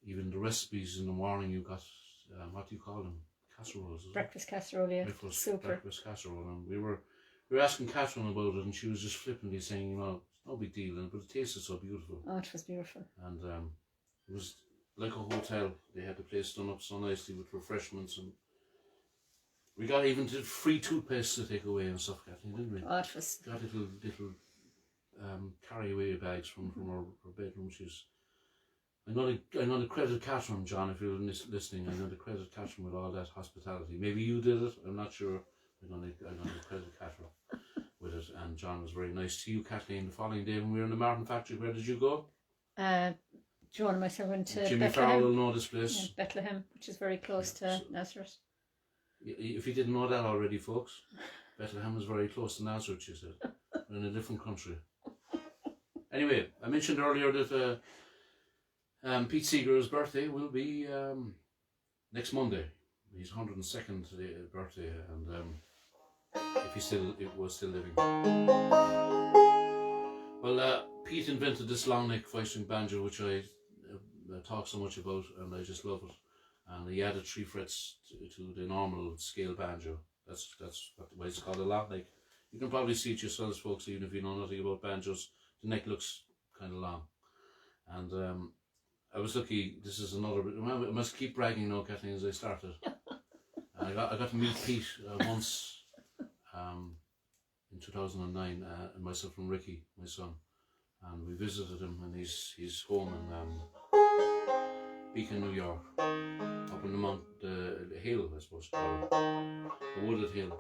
even the recipes in the morning, you got what do you call them? Casseroles. Breakfast casserole, yeah. Super. Breakfast casserole, and we were asking Catherine about it, and she was just flippantly saying, it's no big deal, but it tasted so beautiful. Oh, it was beautiful. And it was like a hotel. They had the place done up so nicely with refreshments, and we got even free toothpaste to take away and stuff, Kathleen, didn't we? Oh, it was. Got little carry away bags from our bedroom. I'm going to credit Catherine, John, if you're listening. I'm going to credit Catherine with all that hospitality. Maybe you did it. I'm not sure. I'm going to credit Catherine with it. And John was very nice to you, Kathleen. The following day when we were in the Martin factory, where did you go? Joan and myself went to Jimmy Bethlehem. Farrell will know this place. Yeah, Bethlehem, which is very close to Nazareth. If you didn't know that already, folks, Bethlehem is very close to Nazareth, she said. We're in a different country. Anyway, I mentioned earlier that Pete Seeger's birthday will be next Monday. His 102nd birthday, and if it was still living. Well, Pete invented this long neck 5-string banjo, which I talk so much about, and I just love it. And he added 3 frets to the normal scale banjo. That's why it's called a long neck. You can probably see it yourselves, folks, even if you know nothing about banjos. The neck looks kind of long. And I was lucky. This is another. I must keep bragging now, Kathleen, as I started. I got to meet Pete once in 2009, and myself and Ricky, my son, and we visited him in his home in Beacon, New York, up in the hill, I suppose, the wooded hill.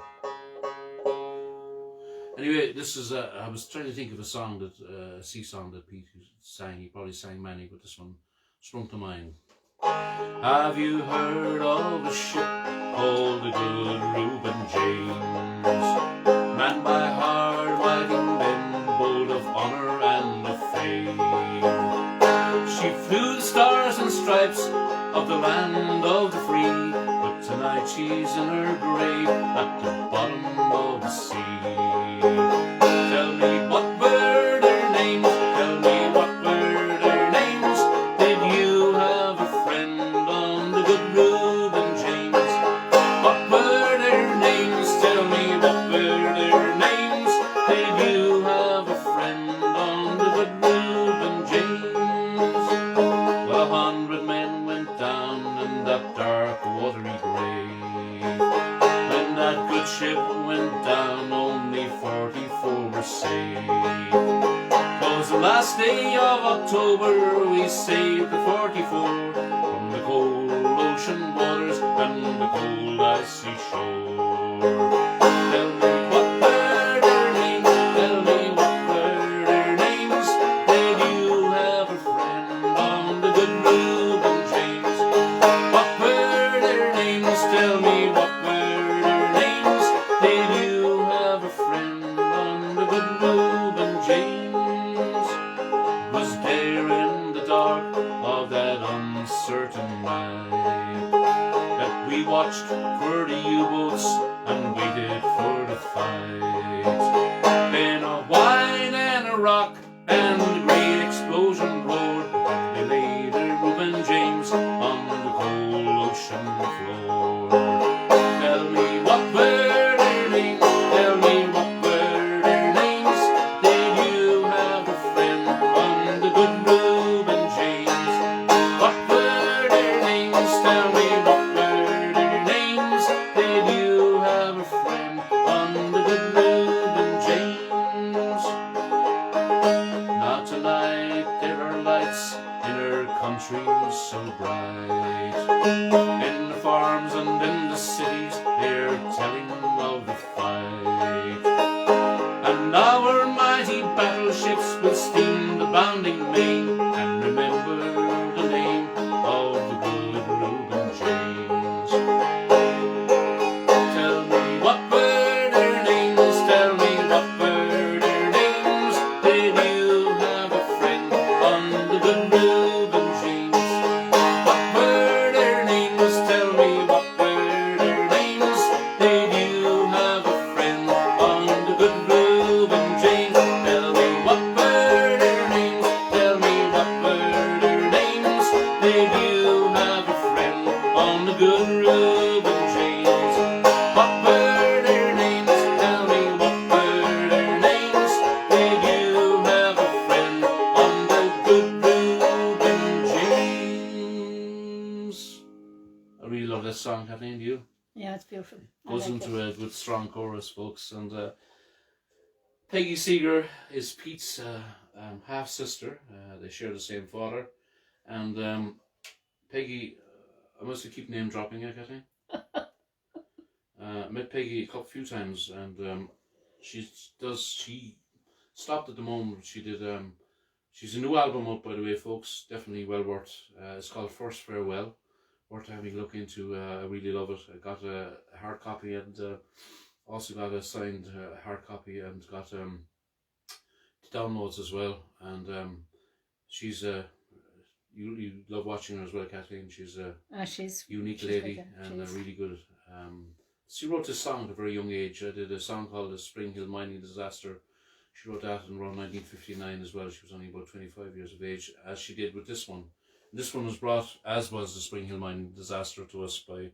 Anyway, this is I was trying to think of a song a sea song that Pete sang. He probably sang many, but this one sprung to mind. Have you heard of a ship called the Good Reuben James, manned by hard-fighting men, bold of honour and of fame? She flew the stars and stripes of the land of the free, but tonight she's in her grave at the bottom of the sea. Tell me what were their names, tell me what were their names. Did you have a friend on the Good Reuben James? What were their names, tell me what were their names. Did you have a friend on the Good Reuben James? Well, 100 men went down in that dark watery grave. When that good ship went down, only 44 were saved. 'Twas the last day of October, we saved the 44 from the cold ocean waters and the cold icy shore. Tell me what were their names, tell me what were their names. Did you have a friend on the Good Reuben James? What were their names, tell me what were their names. Did you have a friend on the Good Reuben James? Was there in the dark of that uncertain night that we watched for the U-boats and waited for the fight. Then a whine and a rock and a great explosion roared, and they laid the Reuben James on the cold ocean floor. Tell me what were their names, tell me what were their names. Did you have a friend on the Good Reuben James? What were their names, tell me what were their names. Did you have a friend on the Good Reuben James? Now tonight there are lights in our country so bright. In the farms and in the cities they're telling of the fight. And our mighty battleships will steam the bounding song, Kathleen, do you? Yeah, it's beautiful. Goes into a good strong chorus, folks. And Peggy Seeger is Pete's half sister. They share the same father. And Peggy, I must keep name dropping her, Kathleen. Met Peggy a few times, and she stopped at the moment. She did. She's a new album out, by the way, folks. Definitely well worth. It's called First Farewell. Worth having a look into. I really love it. I got a hard copy and also got a signed hard copy and got downloads as well. And she's you love watching her as well, Kathleen. She's a unique lady and really good. She wrote this song at a very young age. I did a song called The Spring Hill Mining Disaster. She wrote that in around 1959 as well. She was only about 25 years of age, as she did with this one. This one was brought, as was The Spring Hill Mining Disaster, to us by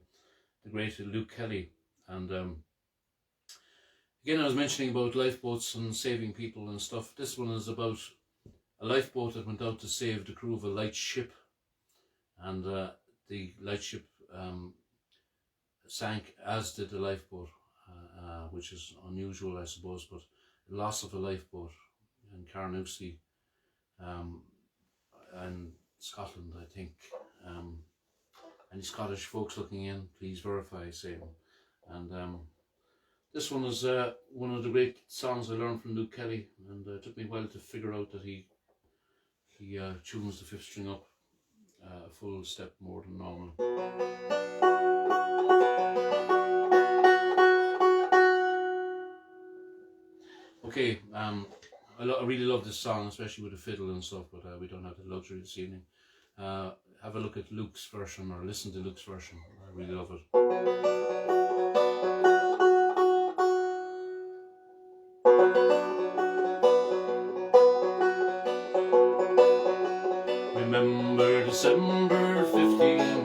the great Luke Kelly. And again, I was mentioning about lifeboats and saving people and stuff. This one is about a lifeboat that went out to save the crew of a light ship. And the light ship sank, as did the lifeboat, which is unusual, I suppose, but the loss of a lifeboat in Carnoustie and Scotland, I think. Any Scottish folks looking in, please verify, say. And this one is one of the great songs I learned from Luke Kelly, and it took me a while to figure out that he tunes the fifth string up a full step more than normal. Okay, I really love this song, especially with the fiddle and stuff, but we don't have the luxury this evening. Have a look at Luke's version, or listen to Luke's version. I really love it. Remember December 59,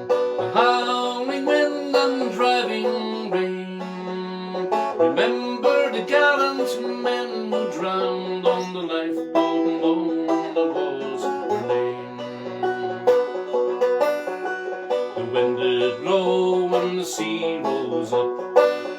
the howling wind and driving rain. Remember the gallant men who drowned on the lifeboat and Mona was her name. The wind did blow and the sea rose up,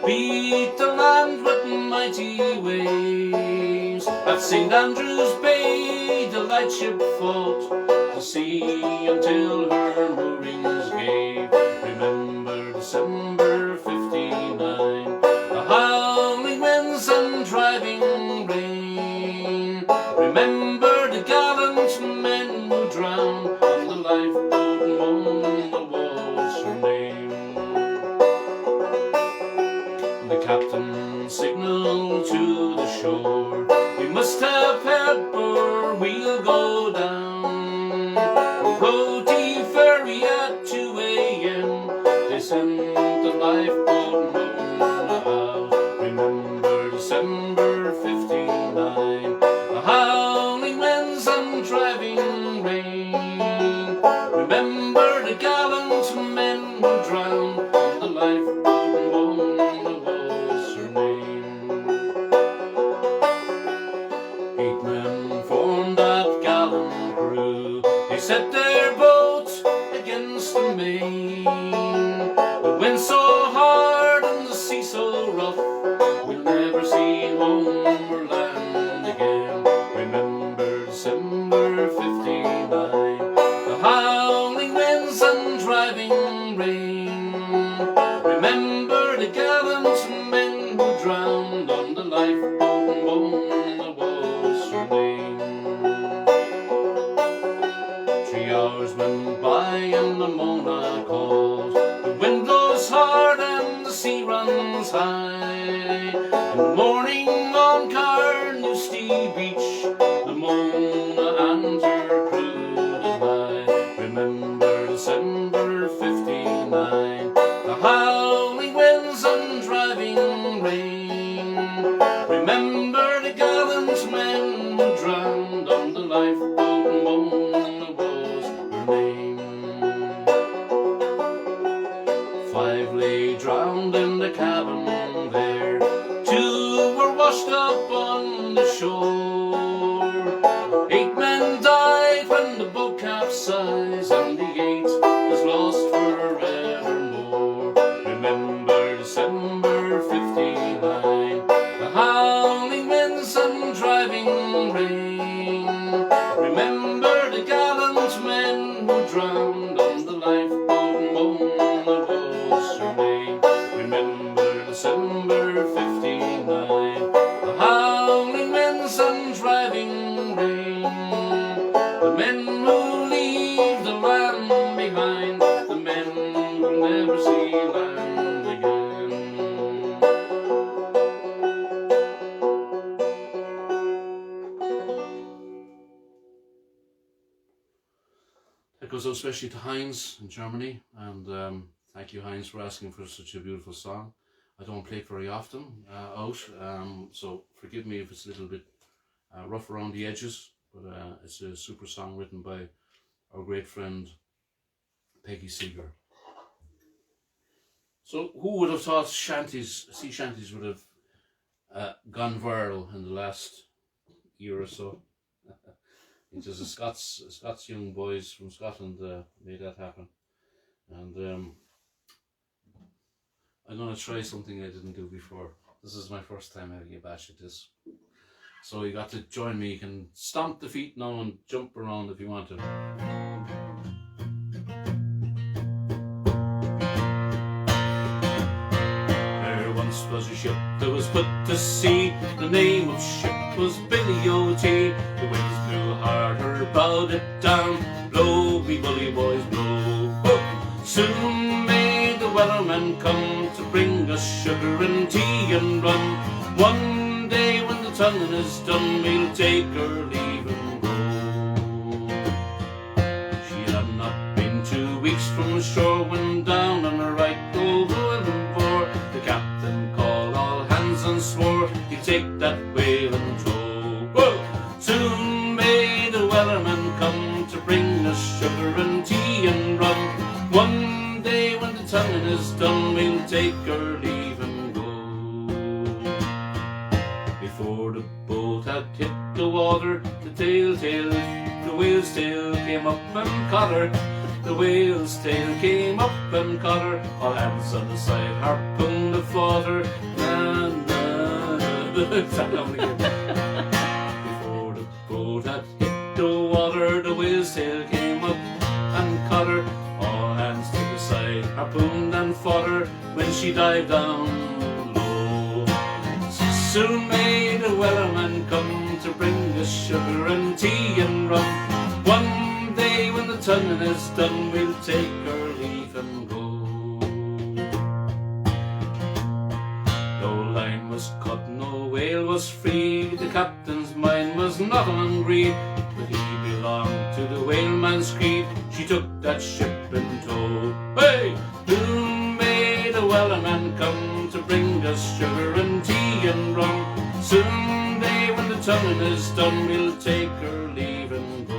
beat the land with mighty waves. At St. Andrew's Bay the lightship fought the sea until her moorings gave. Remember December 59, the howling winds and driving rain. Remember the gallant men who drowned on the lifeboat, Mona was her name. The captain signaled to the shore, we must have help or we'll go down. Roti ferry at 2 a.m. they sent the lifeboat Mona out. Remember December 59, the howling winds and driving rain. Remember the gallant men who drowned on the lifeboat, Mona was her name. 8 men formed that gallant crew, they set their boat against the main. The wind so hard and the sea so rough, we'll never see home or land again. Remember December 59, the howling winds and driving rain. Remember the gallant men who drowned on the lifeboat, Mona was her name. 3 hours went by and the Mona calls, the wind blows hard and the sea runs high. In the morning on Carnoustie beach, the Mona and her crew did lie. Remember December 59, the howling winds and driving rain. Remember the gallant men who drowned on the lifeboat, Mona was her name. 5 lay drowned in the cabin there, 2 were washed up on the shore. 8 men died when the boat capsized, and the 8th was lost forevermore. driving rain. The men who leave the land behind, the men will never see land again. That goes out especially to Heinz in Germany, and thank you, Heinz, for asking for such a beautiful song. I don't play it very often so forgive me if it's a little bit rough around the edges, but it's a super song written by our great friend Peggy Seeger. So who would have thought sea shanties would have gone viral in the last year or so? It's just Scots young boys from Scotland made that happen, and I'm going to try something I didn't do before. This is my first time having a bash at this. So you got to join me. You can stomp the feet now and jump around if you want to. There once was a ship that was put to sea. The name of ship was Billy O.T. The winds blew harder, bowed it down. Blow, we bully boys, blow. Whoa. Soon may the wellerman come to bring us sugar and tea and rum. One day when the tonguing is done, we'll take our leave and go. She had not been 2 weeks from the shore when down on her right old whaling bore. The captain called all hands and swore he'd take that whale in tow. Whoa! Soon may the wellerman come to bring us sugar and tea and rum. One day when the tonguing is done, we'll take our leave and go. Before the boat had hit the water, the whale's tail came up and caught her. The whale's tail came up and caught her. All hands on the side harpooned the fodder. Before the boat had hit the water, the whale's tail came up and caught her. All hands to the side harpooned and fodder when she dived down low. Soon may the wellerman come to bring us sugar and tea and rum. One day when the tonguing is done, we'll take our leave and go. No line was cut, no whale was free. The captain's mind was not on greed, but he belonged to the whaleman's creed. She took that ship in tow. Hey! Soon may the wellerman come to bring us sugar and tea and rum. Soon day when the tonguing is done, we'll take our leave and go.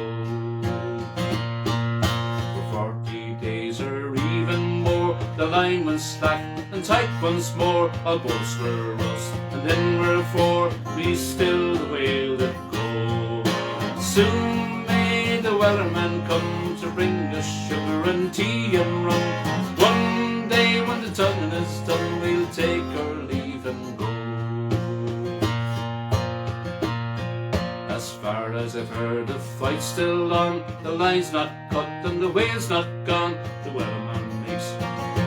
For 40 days or even more, the line went slack and tight once more. All boats were us, and then were four. We still the whale did go. Soon may the wellerman come to bring us sugar and tea and rum. One day when the tonguing is done, we'll take our leave and go. As far as I've heard, the fight's still on. The line's not cut and the whale's not gone. The wellerman makes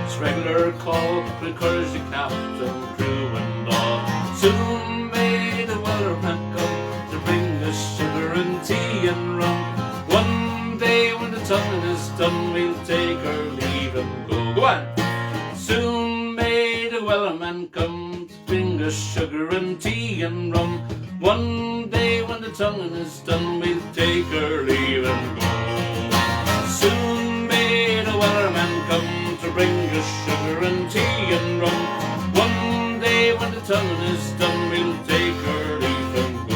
his regular call to encourage the captain, crew and all. Soon may the wellerman come to bring us sugar and tea and rum. One day when the tonguing is done, we'll take our leave and go. Go on! Soon may the wellerman come to bring us sugar and tea and rum. One day when the tonguing is done, we'll take our leave and go. Soon may the wellerman come to bring us sugar and tea and rum. One day when the tonguing is done, we'll take our leave and go.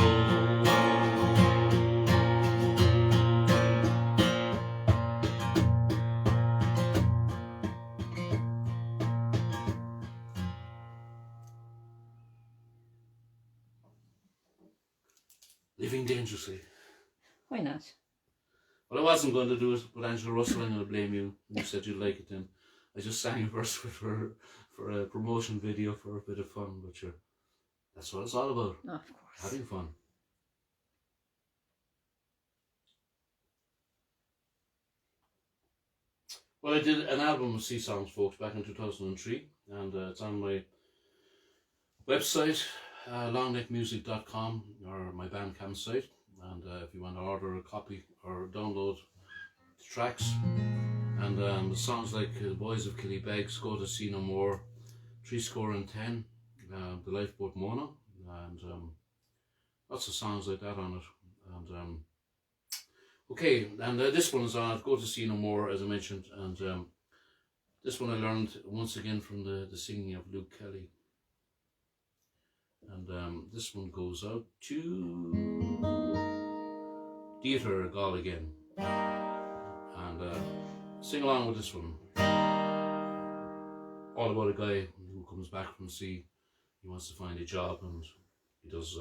Living dangerously. Why not? Well, I wasn't going to do it, but Angela Russell, I'm going to blame you. You said you'd like it then. I just sang a verse for a promotion video for a bit of fun, but sure, that's what it's all about. Oh, of course. Having fun. Well, I did an album of sea songs, folks, back in 2003, and it's on my website. longneckmusic.com or my Bandcamp site, and if you want to order a copy or download the tracks and the songs like The Boys of Killybegs, Go to See No More, 310, The Lifeboat Mona, and lots of songs like that on it. And okay, and this one is on it, Go to See No More, as I mentioned, and this one I learned once again from the singing of Luke Kelly. And this one goes out to Dieter Gall again. And sing along with this one. All about a guy who comes back from sea. He wants to find a job, and he does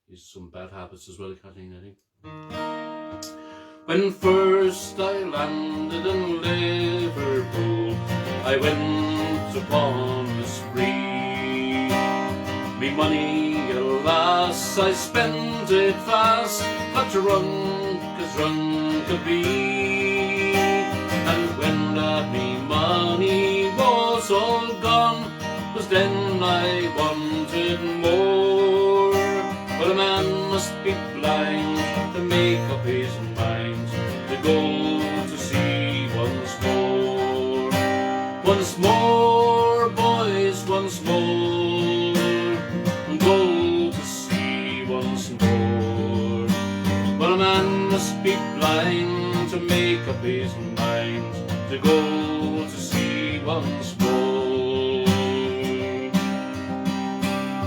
he's some bad habits as well, Kathleen, I think. When first I landed in Liverpool, I went upon a spree. Me money, alas, I spent it fast, got drunk as drunk could be. And when that me money was all gone, was then I wanted more. But a man must be blind to make up his mind to go to sea once more. Once more, boys, once more, go to sea once more. But a man must be blind to make up his mind to go to sea once more.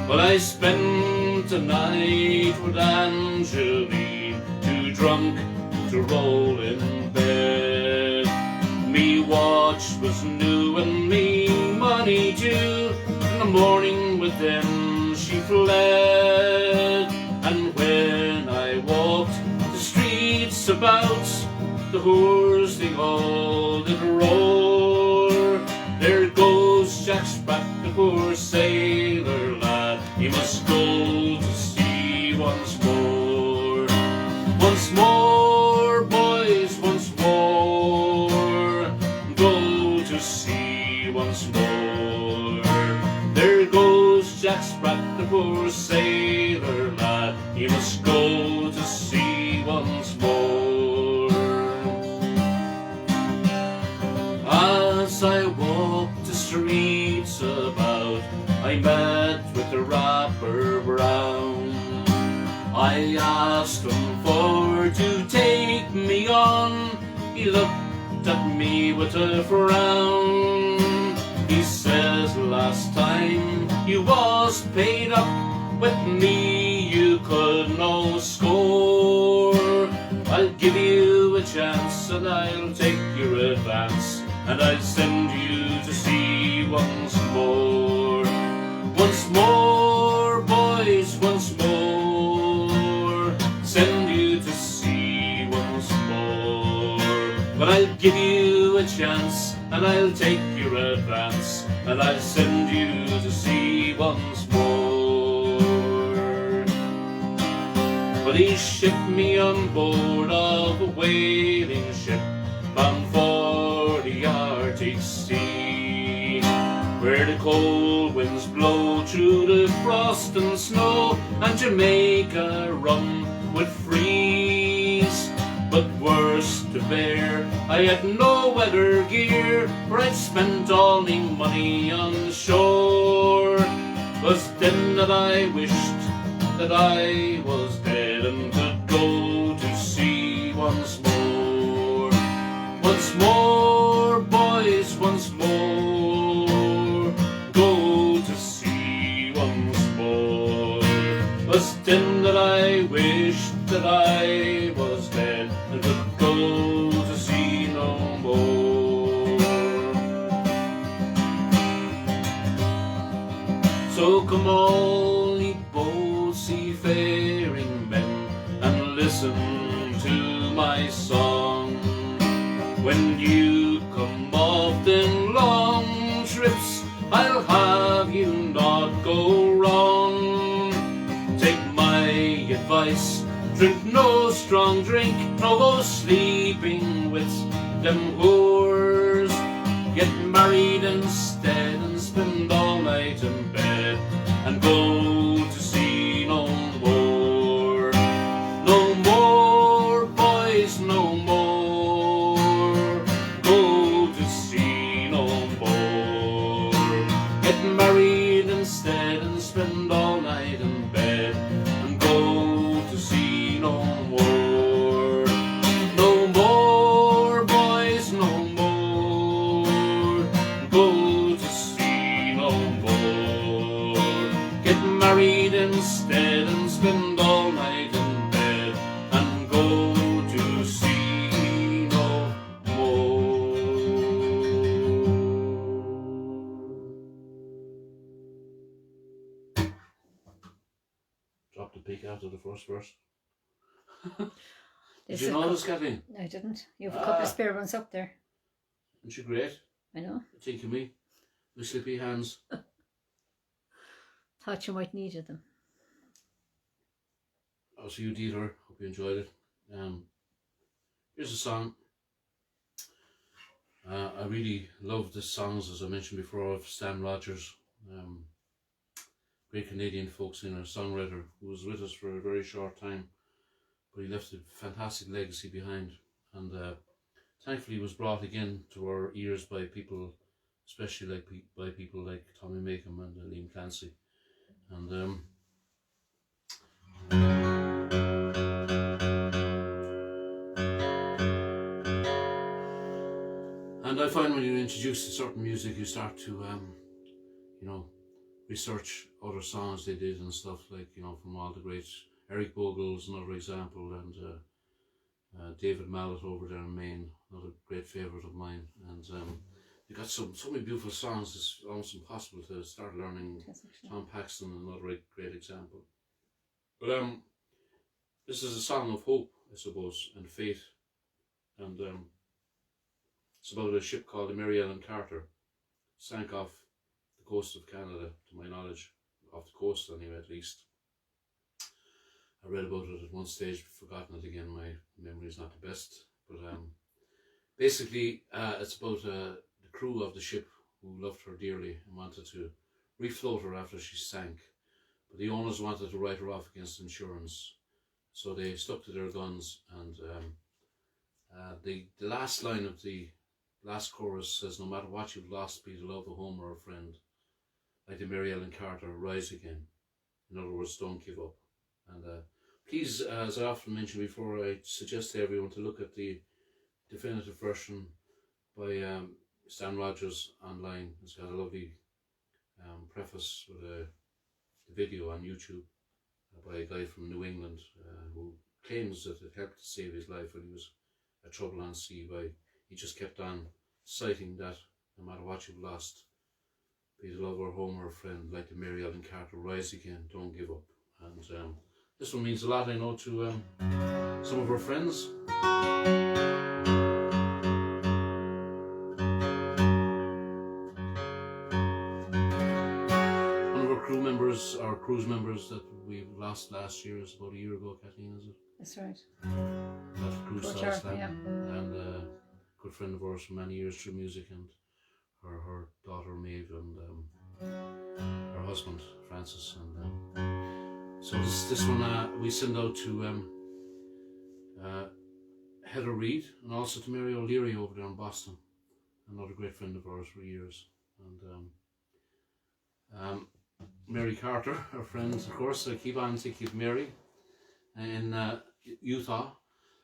Well, I spent a night with Angeline, too drunk to roll in bed. Me watch was new and me money too. In the morning with them she fled. And when I walked the streets about, the whores they all did roar. There goes Jack Sprat, the poor sailor lad, he must go to sea once more. Once more, boys, once more, go to sea once more. There goes Jack Sprat, the poor sailor lad, he must go to sea once more. As I walked the streets about, I met with the Rapper Brown. I asked him for to take me on. He looked at me with a frown. He says, last time you was paid up with me, you could no score. I'll give you a chance and I'll take your advance, and I'll send you to sea once more. Once more, boys, once more, send you to sea once more. But I'll give you a chance and I'll take your advance, and I'll send you to sea once more. But he shipped me on board of a whaling ship bound for the Arctic Sea, where the cold winds blow through the frost and snow, and Jamaica rum would freeze. But worse to bear, I had no weather gear, for I'd spent all me money on the shore. 'Twas then that I wished that I was dead and could go to sea once more. Once more, boys, once more, go to sea once more. 'Twas then that I wished that I was dead and could go to sea no more. So come all ye bold seafaring men, and listen to my song. When you come off them long trips, I'll have you not go wrong. Take my advice, drink no strong drink, no go sleeping with them whores. Get married instead and spend all night in bed, and go to sea first verse. They Did you said notice, Kathleen? I didn't. You have a couple of spare ones up there. Isn't she great? I know. Think of me. My slippy hands. Thought you might needed them. Oh, so you did her. Hope you enjoyed it. Here's a song. I really love the songs, as I mentioned before, of Stan Rogers, great Canadian folk singer, songwriter, who was with us for a very short time, but he left a fantastic legacy behind, and thankfully was brought again to our ears by people, especially by people like Tommy Makem and Liam Clancy, and I find when you introduce to certain music, you start to, you know, research other songs they did and stuff, like, you know, from all the greats. Eric Bogle's another example, and David Mallet over there in Maine, another great favourite of mine. And they got so many beautiful songs, it's almost impossible to start learning. Tom Paxton, another great example. But this is a song of hope, I suppose, and faith. And it's about a ship called the Mary Ellen Carter, sank off the coast of Canada, to my knowledge, off the coast anyway, at least. I read about it at one stage, forgotten it again, my memory is not the best, but basically it's about the crew of the ship who loved her dearly and wanted to refloat her after she sank, but the owners wanted to write her off against insurance, so they stuck to their guns, and the last line of the last chorus says, "No matter what you've lost, be the love of home or a friend, like the Mary Ellen Carter, rise again." In other words, don't give up. And please, as I often mentioned before, I suggest to everyone to look at the definitive version by Stan Rogers online. It's got a lovely preface with a video on YouTube by a guy from New England who claims that it helped to save his life when he was at trouble on sea. He just kept on citing that no matter what you've lost, be the lover, home or a friend, like the Mary Ellen Carter, rise again, don't give up. And this one means a lot, I know, to some of our friends. One of our crew members, our cruise members that we lost last year, is about a year ago, Kathleen, is it? That's right. That cruise stars, Yeah. And good friend of ours for many years through music, and her daughter Maeve, and her husband Francis, and so this one we send out to Heather Reid, and also to Mary O'Leary over there in Boston, another great friend of ours for years, and Mary Carter, our friend, of course. I keep on thinking of Mary in Utah.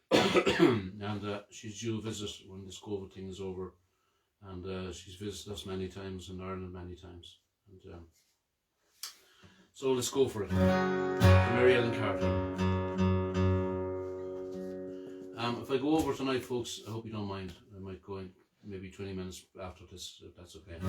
And she's due a visit when this COVID thing is over, and she's visited us many times, in Ireland many times, and so let's go for it. Mary Ellen Carter. If I go over tonight, folks, I hope you don't mind. I might go in maybe 20 minutes after this, if that's okay.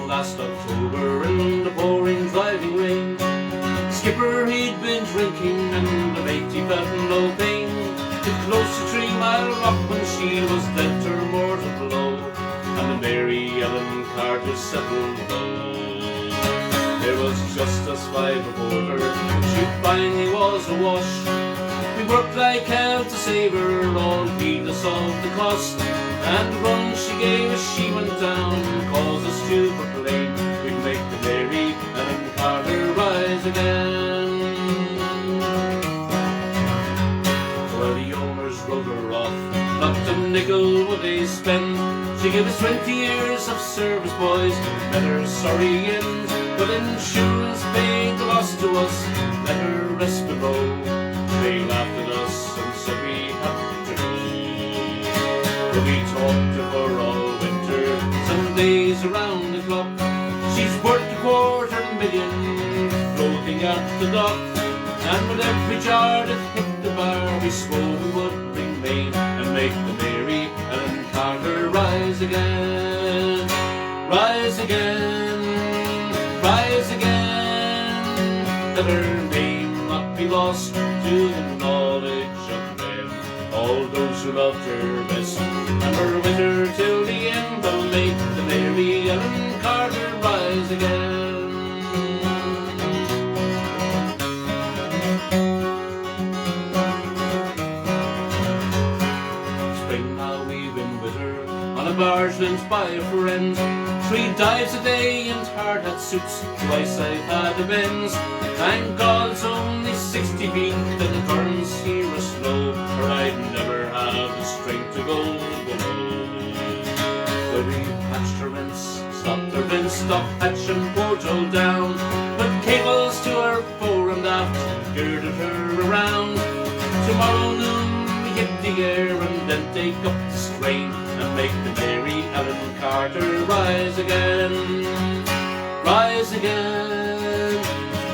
Last October in the pouring driving rain, skipper he'd been drinking and the mate he felt no pain. Too close to 3 Mile Rock when she was dead to her mortal blow, and the Mary Ellen Carter settled low. There was just us 5 aboard her, she finally was awash. We worked like hell to save her, all heedless of the cost, and the run she gave as she went down caused us to proclaim we'd make the Mary Ellen Carter rise again. Well, the owners wrote her off, not a nickel would they spend. She gave us 20 years of service, boys, met her sorry end, but insurance paid the loss to us, let her rest below. They laughed at us and said we had to go. But we talked to her all winter, some days around the clock. She's worth $250,000 floating at the dock. And with every jar that hit the bar, we swore we would remain and make the Mary Ellen Carter rise again, rise again, rise again. That her name not be lost to the knowledge of men, all those who loved her best, and were with her till the end. Will make the Mary Ellen Carter rise again. Barge lent by a friend, 3 dives a day and hard hat suits, twice I've had a bends. Thank God it's only 60 feet and the currents here are slow, or I'd never have the strength to go below. But we patched her vents, stopped her vents, stopped hatch and port all down, put cables to her fore and aft, girded her around. Tomorrow noon we hit the air and then take up the strain and make the Mary Ellen Carter rise again, rise again,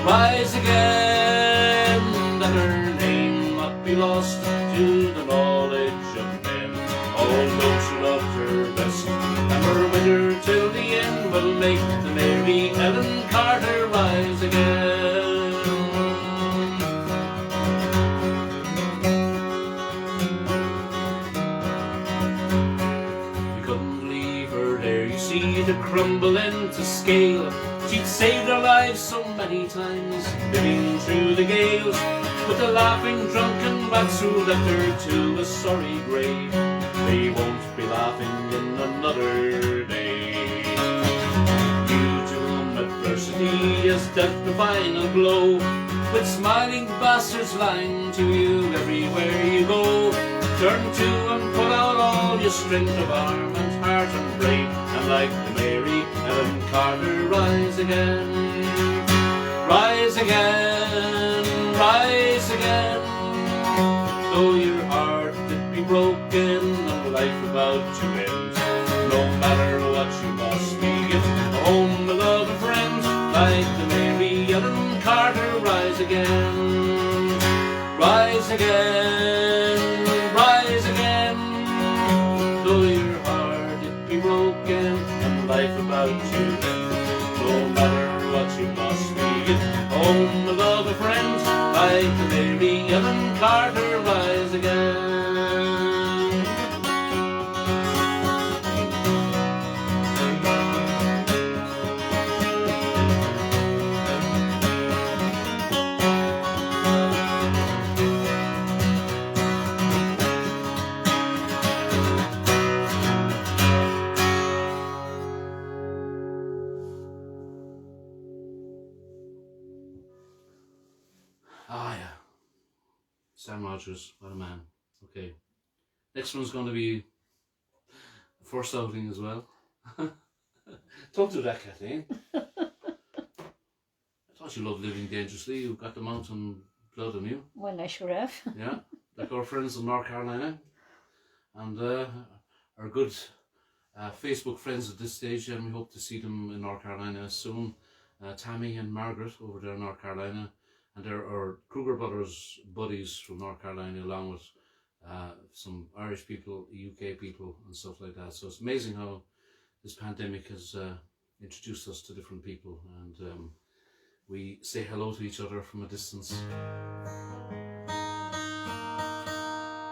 rise again. That her name not be lost to the knowledge of men, all those who loved her best and were with her till the end. Will make the Mary Ellen Carter rise again. To crumble into scale, she'd saved our lives so many times, living through the gales. But the laughing drunken rats who left her to a sorry grave, they won't be laughing in another day. You to whom adversity is death the final blow, with smiling bastards lying to you everywhere you go, turn to and pull out all your strength of arm and heart and brain, and like the Mary Ellen Carter rise again, rise again, rise again. Though your heart did be broken and life about to end, no matter what you must be, get a home, a love, a friend, like the Mary Ellen Carter rise again, rise again, rise again. Though your heart did be broken and life about to end, no matter what you must be, get home, a love, a friend, like the Mary Ellen Carter rise again. Ah, yeah. Sam Rogers, what a man. Okay. Next one's going to be the first outing as well. Don't do that, Kathleen. I thought you loved living dangerously. You've got the mountain blood in you. Well, I sure have. Yeah. Like our friends in North Carolina. And our good Facebook friends at this stage, and we hope to see them in North Carolina soon. Tammy and Margaret over there in North Carolina. And there are Kruger Brothers buddies from North Carolina, along with some Irish people, UK people, and stuff like that. So it's amazing how this pandemic has introduced us to different people, and we say hello to each other from a distance.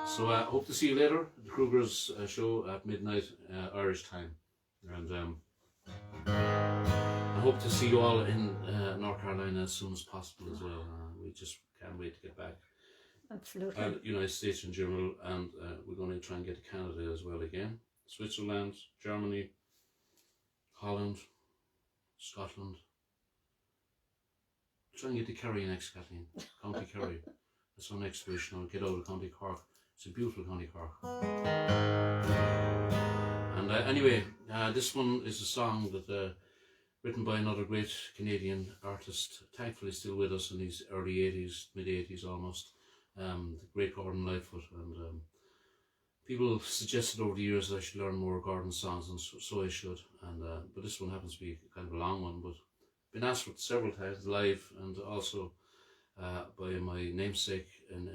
So I hope to see you later at the Kruger's show at midnight Irish time, and I hope to see you all in North Carolina as soon as possible as well. We just can't wait to get back. Absolutely. United States in general, and we're going to try and get to Canada as well again. Switzerland, Germany, Holland, Scotland. Try and get to Kerry next, Kathleen. County Kerry. That's our next wish. Now get out of County Cork. It's a beautiful County Cork. And anyway, this one is a song that written by another great Canadian artist, thankfully still with us in his early 80s, mid 80s almost, the great Gordon Lightfoot. And people suggested over the years that I should learn more garden songs, and so I should. And but this one happens to be kind of a long one, but been asked for it several times live, and also by my namesake in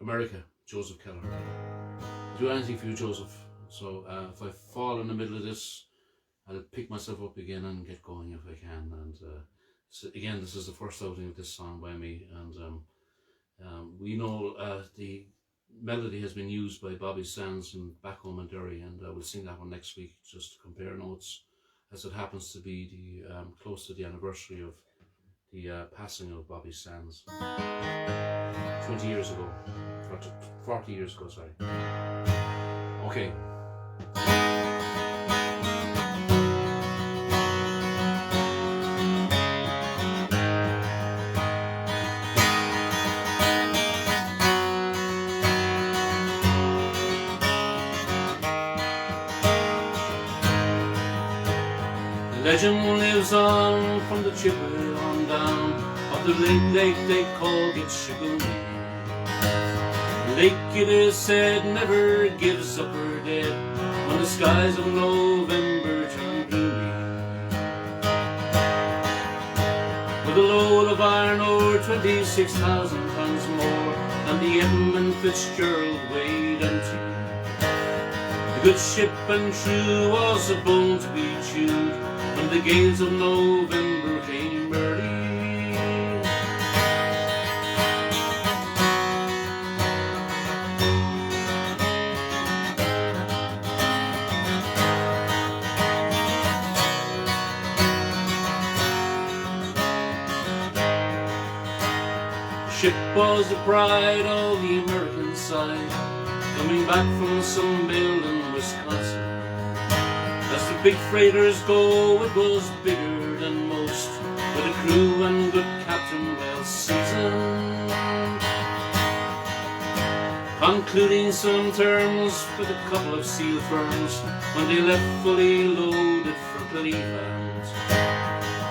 America, Joseph Kelleher. Do anything for you, Joseph. So if I fall in the middle of this, I'll pick myself up again and get going if I can. And so again, this is the first outing of this song by me, and we know the melody has been used by Bobby Sands in back home in Derry, and we'll sing that one next week just to compare notes, as it happens to be the close to the anniversary of the passing of Bobby Sands 20 years ago, 40 years ago, sorry. Okay. Legend lives on from the Chippewa on down of the lake they call Gitchagumi. Lake, it is said, never gives up her dead when the skies of November turn gloomy. With a load of iron ore, 26,000 tons more than the Edmund Fitzgerald weighed empty. The good ship and true was a bone to be chewed when the gales of November came early. Ship was the pride of the American side, coming back from some mill in Wisconsin. As the big freighters go, it was bigger than most, with a crew and good captain well seasoned, concluding some terms with a couple of seal firms when they left fully loaded for Cleveland.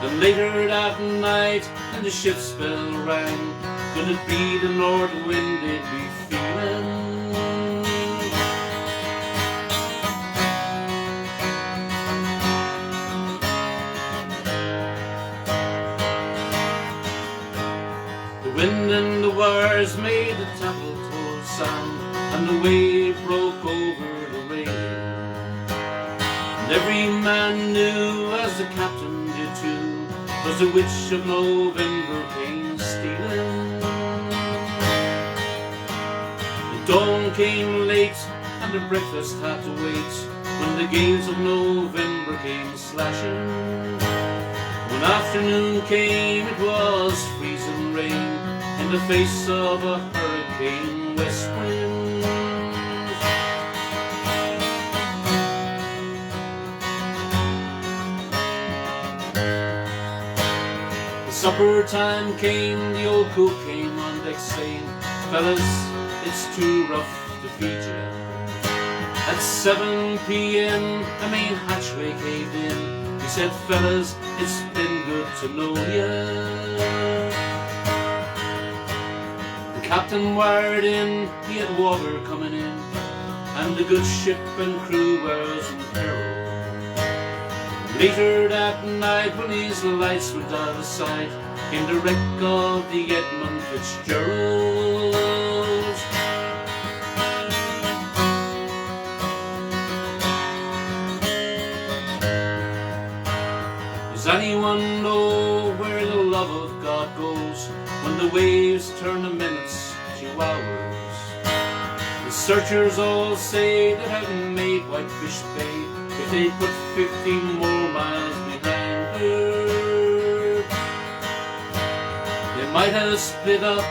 Then later that night, when the ship's bell rang, could it be the north wind they'd be feeling? The wind and the wires made the tackle-toe sound, and the wave broke over the railing. And every man knew, as the captain did too, 'twas the witch of November came stealing. The dawn came late, and the breakfast had to wait, when the gales of November came slashing. When afternoon came, it was freezing rain in the face of a hurricane west wind. The supper time came, the old cook came on deck saying, "Fellas, it's too rough to feed you." At 7 p.m. the main hatchway caved in. He said, "Fellas, it's been good to know ya." The captain wired in, he had water coming in, and the good ship and crew was in peril. Later that night, when his lights went out of sight, came the wreck of the Edmund Fitzgerald. Does anyone know where the love of God goes when the waves turn the minutes to hours? The searchers all say they haven't made Whitefish Bay if they put 50 more miles behind her. They might have split up,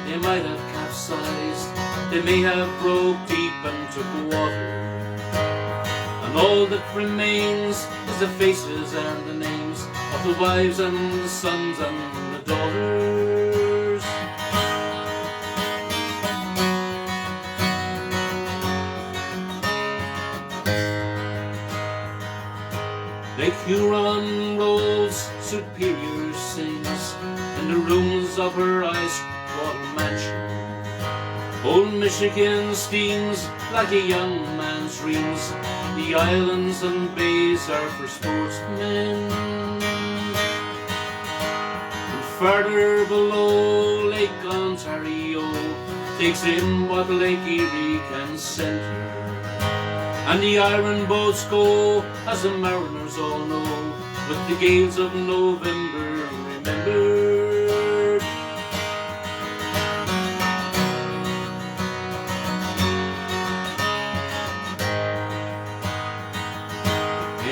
they might have capsized, they may have broke deep and took water. And all that remains is the faces and the names of the wives and the sons and the daughters. Lake Huron rolls, Superior sings in the rooms of her ice water mansion. Old Michigan steams like a young man's dreams. The islands and bays are for sportsmen. And further below, Lake Ontario takes in what Lake Erie can send here. And the iron boats go, as the mariners all know, with the gales of November remembered.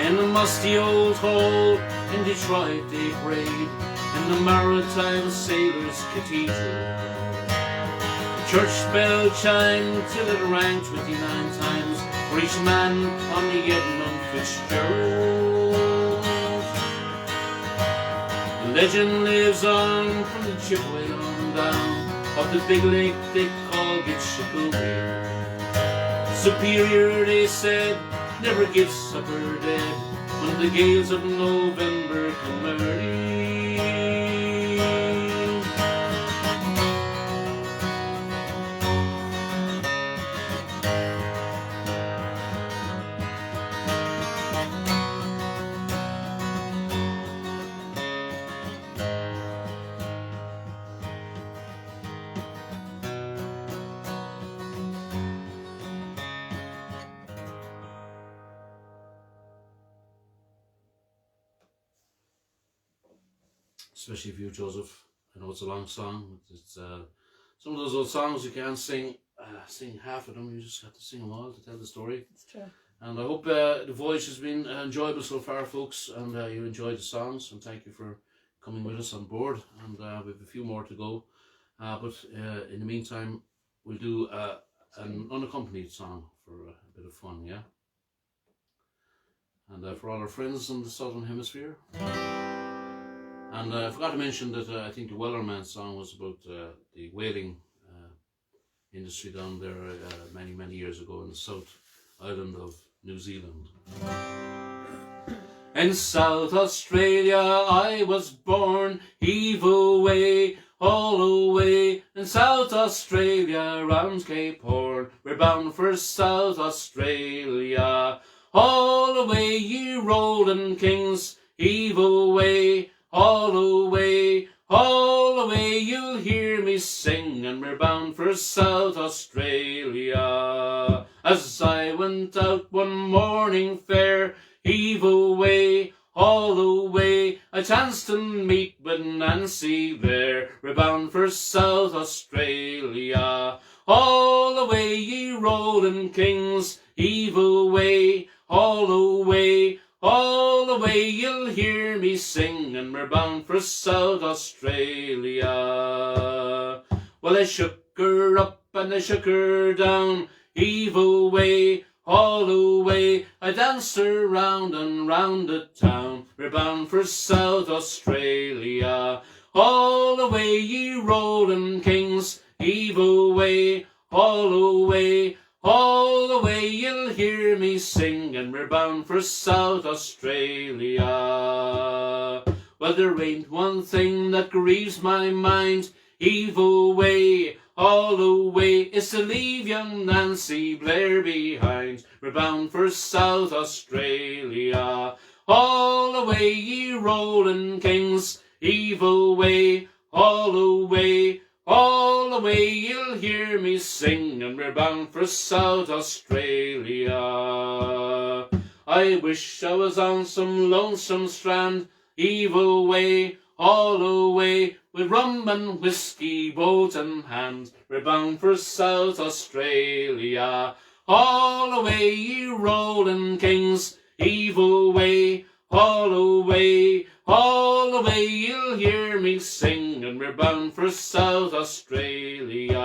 In a musty old hall in Detroit they prayed, in the Maritime Sailors' Cathedral. The church bell chimed till it rang 29 times for each man on the Edmund Fitzgerald. The legend lives on from the Chipway on down of the big lake they call Gitchagoo. Superior, they said, never gives up her dead when the gales of November come early. Especially for you, Joseph. I know it's a long song. It's some of those old songs you can't sing half of them. You just have to sing them all to tell the story. It's true. And I hope the voyage has been enjoyable so far, folks, and you enjoyed the songs. And thank you for coming with us on board. And we have a few more to go. But in the meantime, we'll do an unaccompanied song for a bit of fun, yeah? And for all our friends in the Southern Hemisphere. And I forgot to mention that I think the Wellerman song was about the whaling industry down there many, many years ago in the South Island of New Zealand. In South Australia I was born, heave away, all away. In South Australia round Cape Horn, we're bound for South Australia. All away, ye rolling kings, heave away, all away, all away, you'll hear me sing, and we're bound for South Australia. As I went out one morning fair, heave away, all away, I chanced to meet with Nancy there. We're bound for South Australia. All away, ye rolling kings, heave away, all away, all away, you'll hear me sing, and we're bound for South Australia. Well, I shook her up and I shook her down, heave away, all away, I danced her round and round the town. We're bound for South Australia. All away, ye rolling kings, heave away, all away, all away, you'll hear me sing, and we're bound for South Australia. Well, there ain't one thing that grieves my mind, heave away, all away, it's to leave young Nancy Blair behind. We're bound for South Australia. All away, ye rolling kings, heave away, all away, all away, you'll hear me sing, and we're bound for South Australia. I wish I was on some lonesome strand, heave away, all away, with rum and whiskey, boat in hand. We're bound for South Australia. All away, ye rolling kings, heave away, all away, all away, you'll hear me sing, and we're bound for South Australia.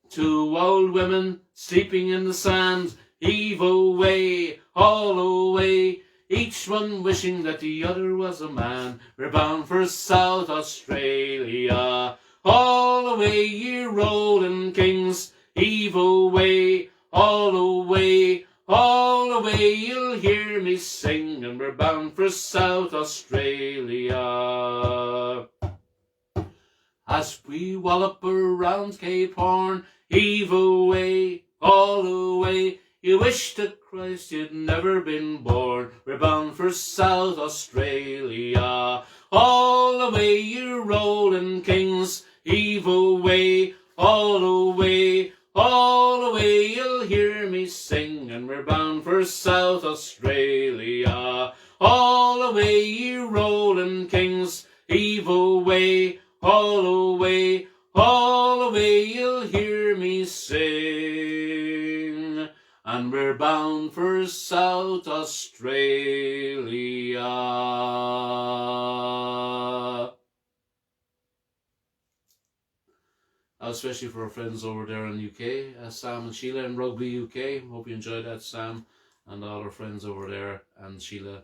Two old women sleeping in the sand, heave away, all away, each one wishing that the other was a man. We're bound for South Australia. All away, ye rolling kings, heave away, all away, all away, you'll hear me sing, and we're bound for South Australia. as we wallop around Cape Horn. Heave away, all away, you wish to Christ you'd never been born. We're bound for South Australia. All away, you rolling kings. Heave away, all away, all away, you'll hear me sing. And we're bound for South Australia. All away, you rolling kings. Heave away, all away, all away, you'll hear me sing. And we're bound for South Australia. Especially for our friends over there in the UK, Sam and Sheila in Rugby UK. Hope you enjoyed that, Sam, and all our friends over there, and Sheila.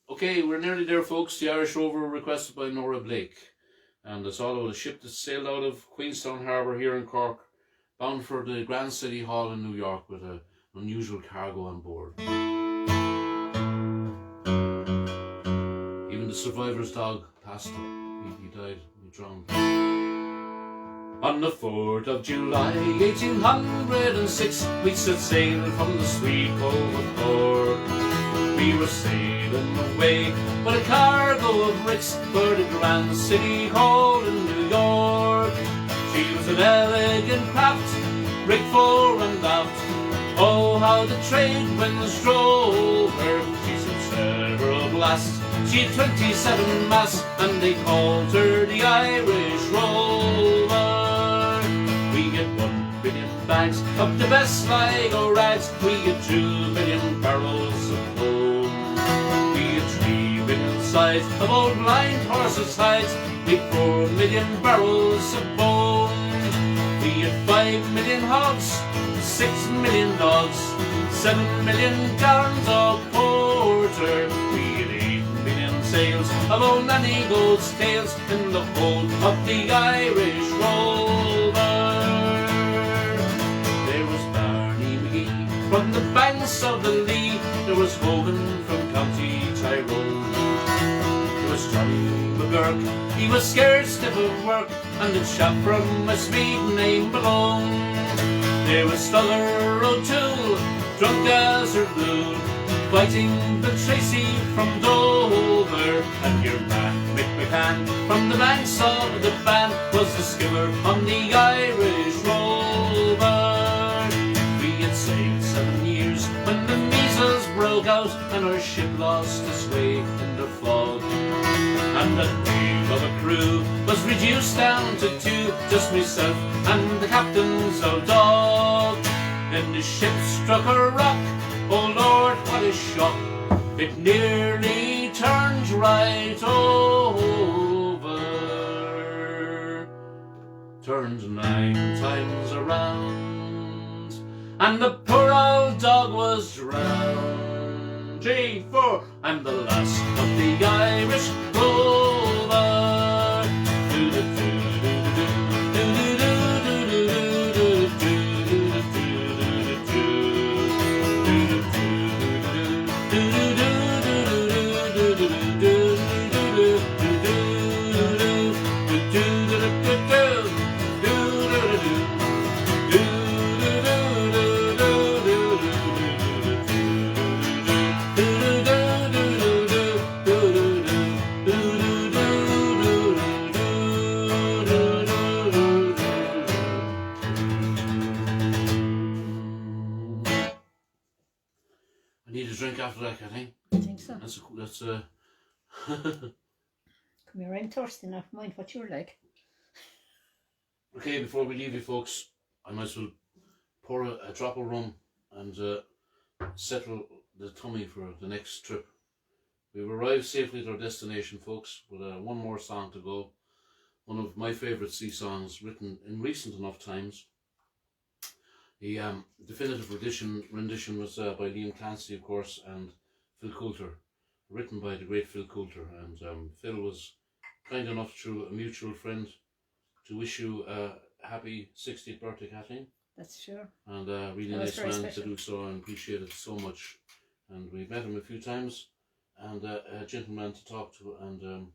Okay, we're nearly there, folks. The Irish Rover requested by Nora Blake. And it's all about a ship that sailed out of Queenstown Harbour here in Cork, bound for the Grand City Hall in New York with an unusual cargo on board. Even the survivor's dog passed him. He died. He drowned. On the 4th of July, 1806, we set sail from the sweet Cove of Cork. We were sailing away with a cargo of bricks for the Grand City Hall in New York. She was an elegant craft, rigged fore and aft. Oh, how the trade winds drove her. She sent several blasts. She had 27 masts, and they called her the Irish Rover. We had 1 billion bags of the best Sligo rags. We had 2 billion barrels of foam. We had 3 billion sides of old blind horses' hides. We had 4 million barrels of bone. We had 5 million hogs, 6 million dogs, 7 million gallons of porter. We had 8 million sails of old nanny goats' tails in the hold of the Irish Rover. There was Barney McGee from the banks of the Lee. There was Hogan from County Tyrone. There was Johnny McGurk, he was scared stiff of work, and the chap from Westmeath named Malone. There was Stollar O'Toole, drunk as her blue, fighting the Tracy from Dover. And your man Mick McCann from the banks of the Bann was the skipper on the Irish Rover. We had sailed 7 years when the measles broke out, and our ship lost its way in the fog. And the wheel of a crew was reduced down to 2, just myself and the captain's old dog. Then the ship struck a rock, oh Lord, what a shock. It nearly turned right over, turned 9 times around, and the poor old dog was drowned. 3, 4, I'm the last of the Irish Rover. I need a drink after that, I think. I think so. That's Come here, I'm thirsty enough. Mind what you're like. Okay, before we leave you folks, I might as well pour a drop of rum and settle the tummy for the next trip. We've arrived safely at our destination, folks, with one more song to go. One of my favourite sea songs, written in recent enough times. The definitive rendition was by Liam Clancy, of course, and Phil Coulter, written by the great Phil Coulter. And Phil was kind enough, through a mutual friend, to wish you a happy 60th birthday, Kathleen. That's sure. And really nice man to do so, and appreciate it so much. And we've met him a few times, and a gentleman to talk to, and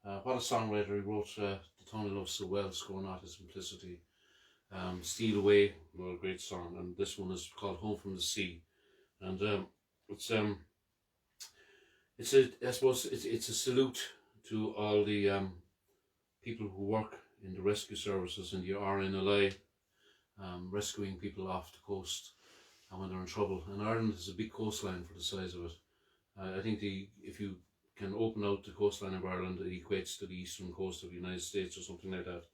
What a songwriter. He wrote The Town I Love So Well, Score Not His Simplicity. Steal Away, well, a great song. And this one is called Home from the Sea. And it's I suppose it's a salute to all the people who work in the rescue services in the RNLI, rescuing people off the coast and when they're in trouble. And Ireland is a big coastline for the size of it. I think if you can open out the coastline of Ireland, it equates to the eastern coast of the United States or something like that.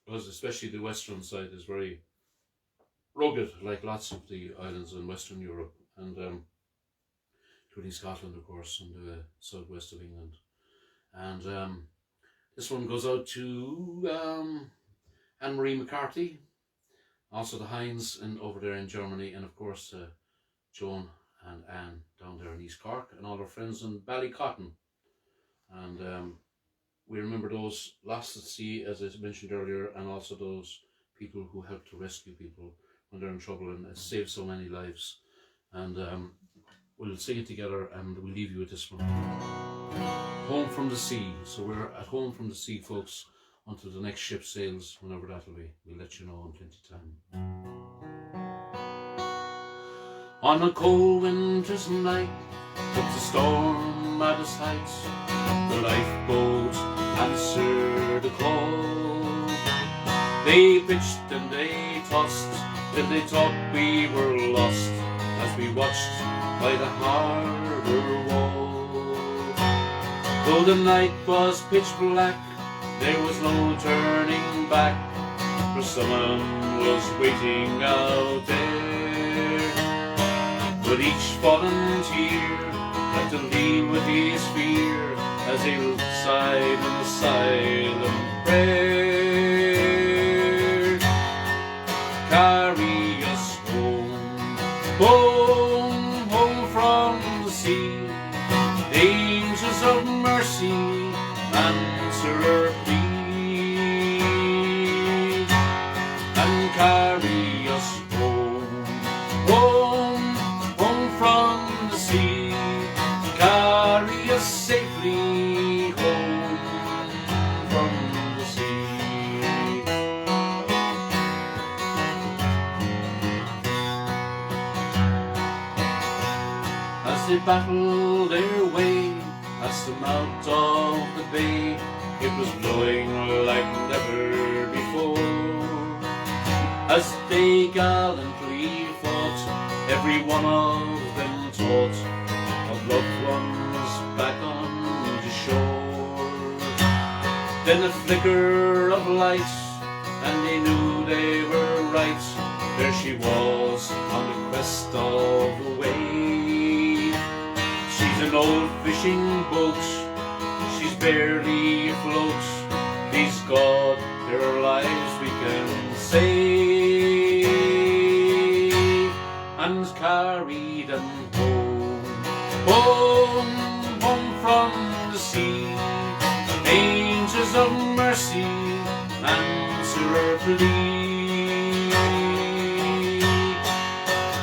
Because especially the western side is very rugged, like lots of the islands in Western Europe, and including Scotland, of course, and the southwest of England. And this one goes out to Anne-Marie McCarthy, also the Heinz and over there in Germany, and of course Joan and Anne down there in East Cork, and all our friends in Ballycotton. And we remember those lost at sea, as I mentioned earlier, and also those people who help to rescue people when they're in trouble, and it saves so many lives. And we'll sing it together, and we'll leave you with this one. Home from the Sea. So we're at home from the sea, folks, until the next ship sails, whenever that'll be. We'll let you know in plenty of time. On a cold winter's night, with the storm at its height, the lifeboat answered the call. They pitched and they tossed, till they thought we were lost, as we watched by the harbour wall. Though the night was pitch black, there was no turning back, for someone was waiting out there. But each volunteer had to leave with his fear, as they looked side in silent prayer. Carry us home, home, home from the sea. Angels of mercy, answer our plea, and carry us home, home, home from the sea. Carry us safely home from the sea. As they battled their way past the mouth of the bay, it was blowing like never before. As they gallantly fought, every one of them thought of loved ones back on the shore. Then a flicker of light, and they knew they were right. There she was on the crest of the wave. She's an old fishing boat, she's barely afloat. Please God, there are lives we can save, and carry them home, home, home from the sea. Angels of mercy, answer our plea.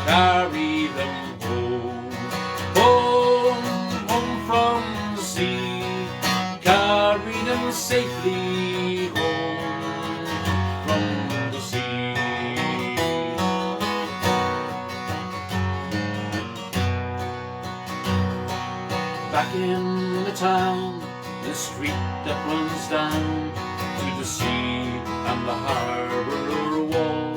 Carry them home, home, home from the sea. Carry them safely home from the sea. Back in the town, the street that runs down to the sea and the harbour wall,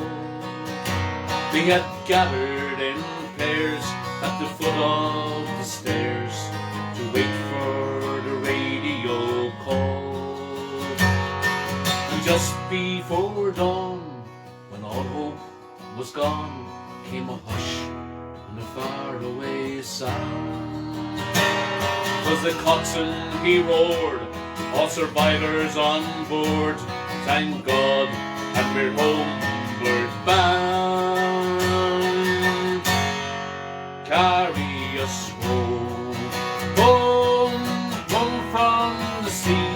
they had gathered in pairs at the foot of the stairs to wait for the radio call. And just before dawn, when all hope was gone, came a hush and a faraway sound. 'Twas the coxswain, he roared, all survivors on board, thank God, and we're homeward bound. Carry us home, home, home from the sea.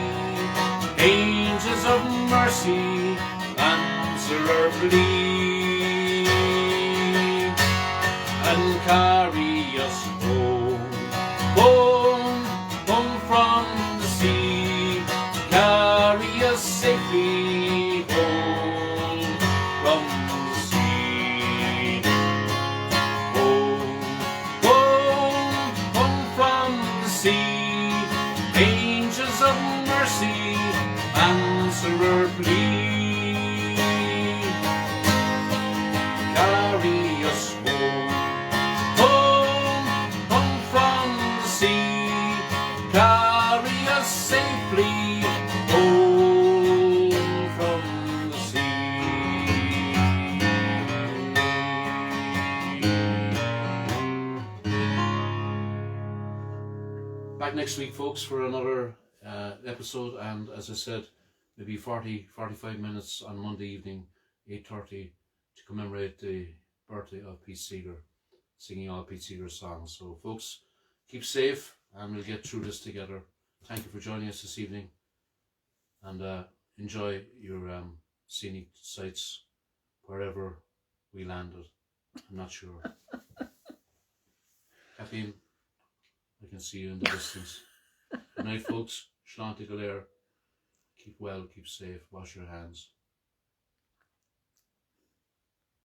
Angels of mercy, answer our plea, and carry us home, home, home from the sea. back next week, folks, for another episode. And as I said, maybe 45 minutes on Monday evening, 8:30, to commemorate the birthday of Pete Seeger, singing all Pete Seeger songs. So, folks, keep safe, and we'll get through this together. Thank you for joining us this evening, and enjoy your scenic sights wherever we landed. I'm not sure. Kathleen, I can see you in the distance. Good night, folks. Sláinte go léir. Keep well, keep safe, wash your hands.